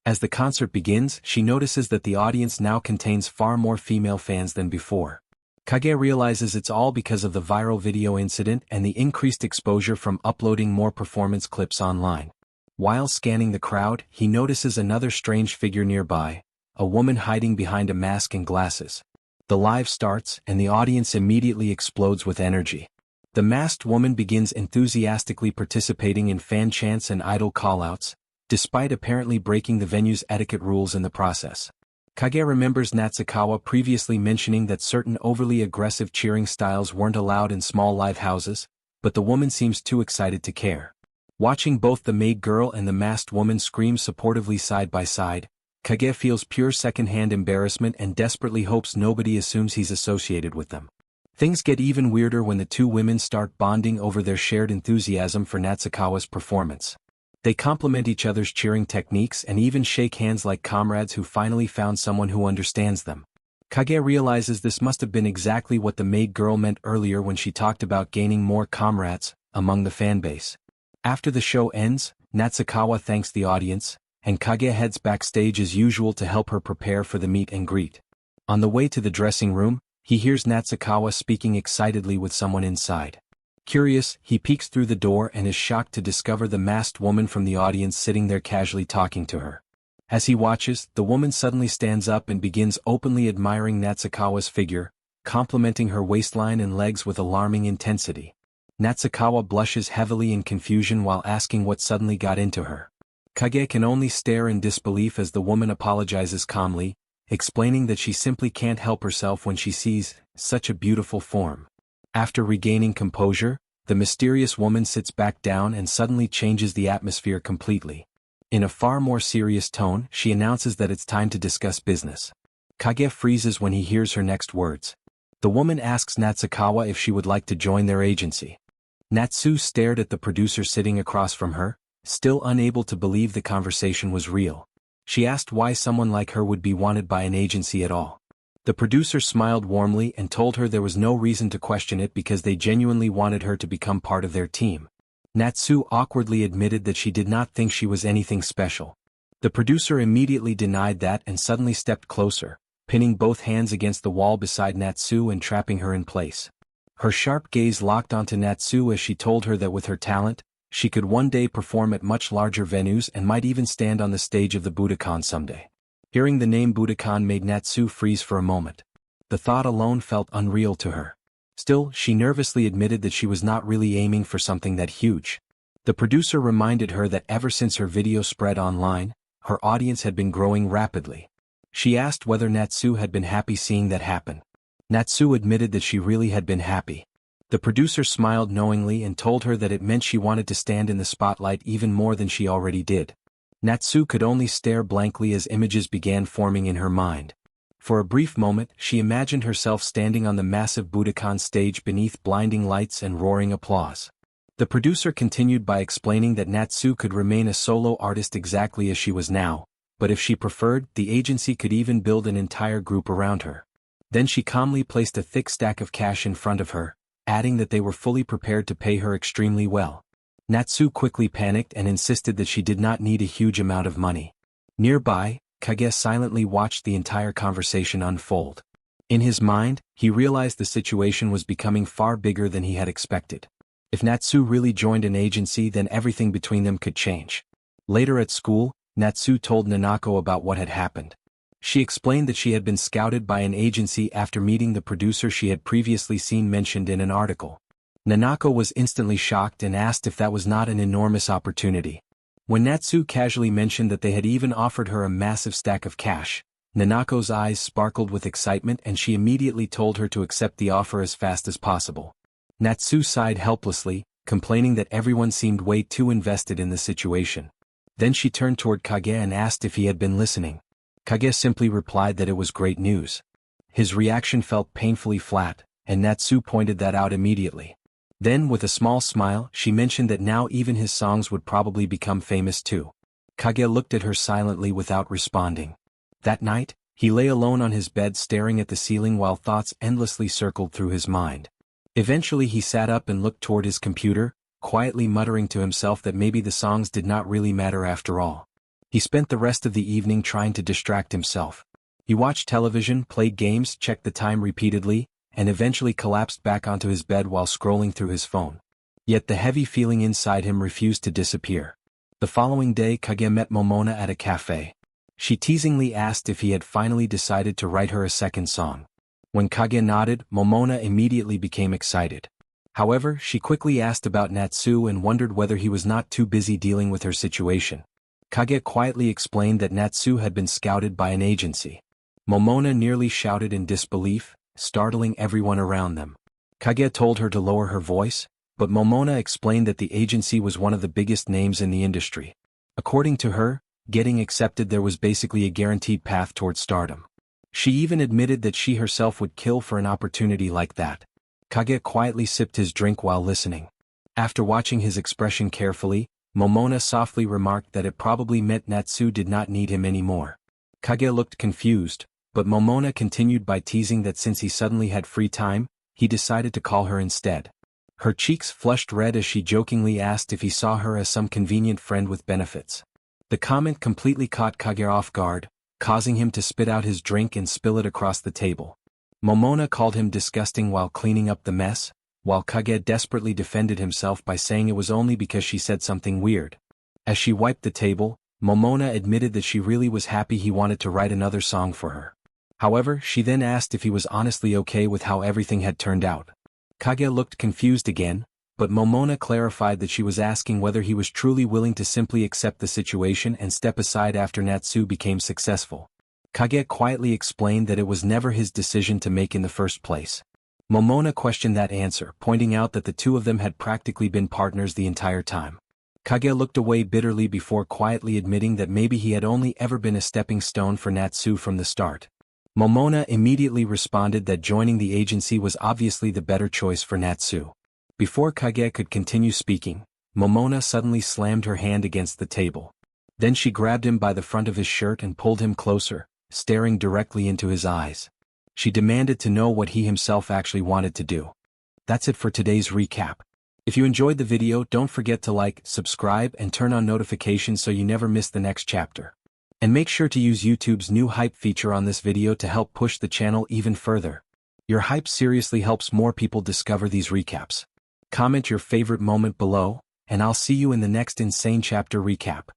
As the concert begins, she notices that the audience now contains far more female fans than before. Kage realizes it's all because of the viral video incident and the increased exposure from uploading more performance clips online. While scanning the crowd, he notices another strange figure nearby, a woman hiding behind a mask and glasses. The live starts, and the audience immediately explodes with energy. The masked woman begins enthusiastically participating in fan chants and idol callouts, despite apparently breaking the venue's etiquette rules in the process. Kage remembers Natsukawa previously mentioning that certain overly aggressive cheering styles weren't allowed in small live houses, but the woman seems too excited to care. Watching both the maid girl and the masked woman scream supportively side by side, Kage feels pure second-hand embarrassment and desperately hopes nobody assumes he's associated with them. Things get even weirder when the two women start bonding over their shared enthusiasm for Natsukawa's performance. They compliment each other's cheering techniques and even shake hands like comrades who finally found someone who understands them. Kage realizes this must have been exactly what the maid girl meant earlier when she talked about gaining more comrades among the fanbase. After the show ends, Natsukawa thanks the audience, and Kage heads backstage as usual to help her prepare for the meet and greet. On the way to the dressing room, he hears Natsukawa speaking excitedly with someone inside. Curious, he peeks through the door and is shocked to discover the masked woman from the audience sitting there casually talking to her. As he watches, the woman suddenly stands up and begins openly admiring Natsukawa's figure, complimenting her waistline and legs with alarming intensity. Natsukawa blushes heavily in confusion while asking what suddenly got into her. Kage can only stare in disbelief as the woman apologizes calmly, explaining that she simply can't help herself when she sees such a beautiful form. After regaining composure, the mysterious woman sits back down and suddenly changes the atmosphere completely. In a far more serious tone, she announces that it's time to discuss business. Kage freezes when he hears her next words. The woman asks Natsukawa if she would like to join their agency. Natsu stared at the producer sitting across from her, still unable to believe the conversation was real. She asked why someone like her would be wanted by an agency at all. The producer smiled warmly and told her there was no reason to question it because they genuinely wanted her to become part of their team. Natsu awkwardly admitted that she did not think she was anything special. The producer immediately denied that and suddenly stepped closer, pinning both hands against the wall beside Natsu and trapping her in place. Her sharp gaze locked onto Natsu as she told her that with her talent, she could one day perform at much larger venues and might even stand on the stage of the Budokan someday. Hearing the name Budokan made Natsu freeze for a moment. The thought alone felt unreal to her. Still, she nervously admitted that she was not really aiming for something that huge. The producer reminded her that ever since her video spread online, her audience had been growing rapidly. She asked whether Natsu had been happy seeing that happen. Natsu admitted that she really had been happy. The producer smiled knowingly and told her that it meant she wanted to stand in the spotlight even more than she already did. Natsu could only stare blankly as images began forming in her mind. For a brief moment, she imagined herself standing on the massive Budokan stage beneath blinding lights and roaring applause. The producer continued by explaining that Natsu could remain a solo artist exactly as she was now, but if she preferred, the agency could even build an entire group around her. Then she calmly placed a thick stack of cash in front of her, adding that they were fully prepared to pay her extremely well. Natsu quickly panicked and insisted that she did not need a huge amount of money. Nearby, Kage silently watched the entire conversation unfold. In his mind, he realized the situation was becoming far bigger than he had expected. If Natsu really joined an agency, then everything between them could change. Later at school, Natsu told Nanako about what had happened. She explained that she had been scouted by an agency after meeting the producer she had previously seen mentioned in an article. Nanako was instantly shocked and asked if that was not an enormous opportunity. When Natsu casually mentioned that they had even offered her a massive stack of cash, Nanako's eyes sparkled with excitement and she immediately told her to accept the offer as fast as possible. Natsu sighed helplessly, complaining that everyone seemed way too invested in the situation. Then she turned toward Kage and asked if he had been listening. Kage simply replied that it was great news. His reaction felt painfully flat, and Natsu pointed that out immediately. Then, with a small smile, she mentioned that now even his songs would probably become famous too. Kage looked at her silently without responding. That night, he lay alone on his bed staring at the ceiling while thoughts endlessly circled through his mind. Eventually he sat up and looked toward his computer, quietly muttering to himself that maybe the songs did not really matter after all. He spent the rest of the evening trying to distract himself. He watched television, played games, checked the time repeatedly, and eventually collapsed back onto his bed while scrolling through his phone. Yet the heavy feeling inside him refused to disappear. The following day Kage met Momona at a cafe. She teasingly asked if he had finally decided to write her a second song. When Kage nodded, Momona immediately became excited. However, she quickly asked about Natsu and wondered whether he was not too busy dealing with her situation. Kage quietly explained that Natsu had been scouted by an agency. Momona nearly shouted in disbelief, startling everyone around them. Kage told her to lower her voice, but Momona explained that the agency was one of the biggest names in the industry. According to her, getting accepted there was basically a guaranteed path toward stardom. She even admitted that she herself would kill for an opportunity like that. Kage quietly sipped his drink while listening. After watching his expression carefully, Momona softly remarked that it probably meant Natsu did not need him anymore. Kage looked confused, but Momona continued by teasing that since he suddenly had free time, he decided to call her instead. Her cheeks flushed red as she jokingly asked if he saw her as some convenient friend with benefits. The comment completely caught Kage off guard, causing him to spit out his drink and spill it across the table. Momona called him disgusting while cleaning up the mess, while Kage desperately defended himself by saying it was only because she said something weird. As she wiped the table, Momona admitted that she really was happy he wanted to write another song for her. However, she then asked if he was honestly okay with how everything had turned out. Kage looked confused again, but Momona clarified that she was asking whether he was truly willing to simply accept the situation and step aside after Natsu became successful. Kage quietly explained that it was never his decision to make in the first place. Momona questioned that answer, pointing out that the two of them had practically been partners the entire time. Kage looked away bitterly before quietly admitting that maybe he had only ever been a stepping stone for Natsu from the start. Momona immediately responded that joining the agency was obviously the better choice for Natsu. Before Kage could continue speaking, Momona suddenly slammed her hand against the table. Then she grabbed him by the front of his shirt and pulled him closer, staring directly into his eyes. She demanded to know what he himself actually wanted to do. That's it for today's recap. If you enjoyed the video, don't forget to like, subscribe, and turn on notifications so you never miss the next chapter. And make sure to use YouTube's new hype feature on this video to help push the channel even further. Your hype seriously helps more people discover these recaps. Comment your favorite moment below, and I'll see you in the next insane chapter recap.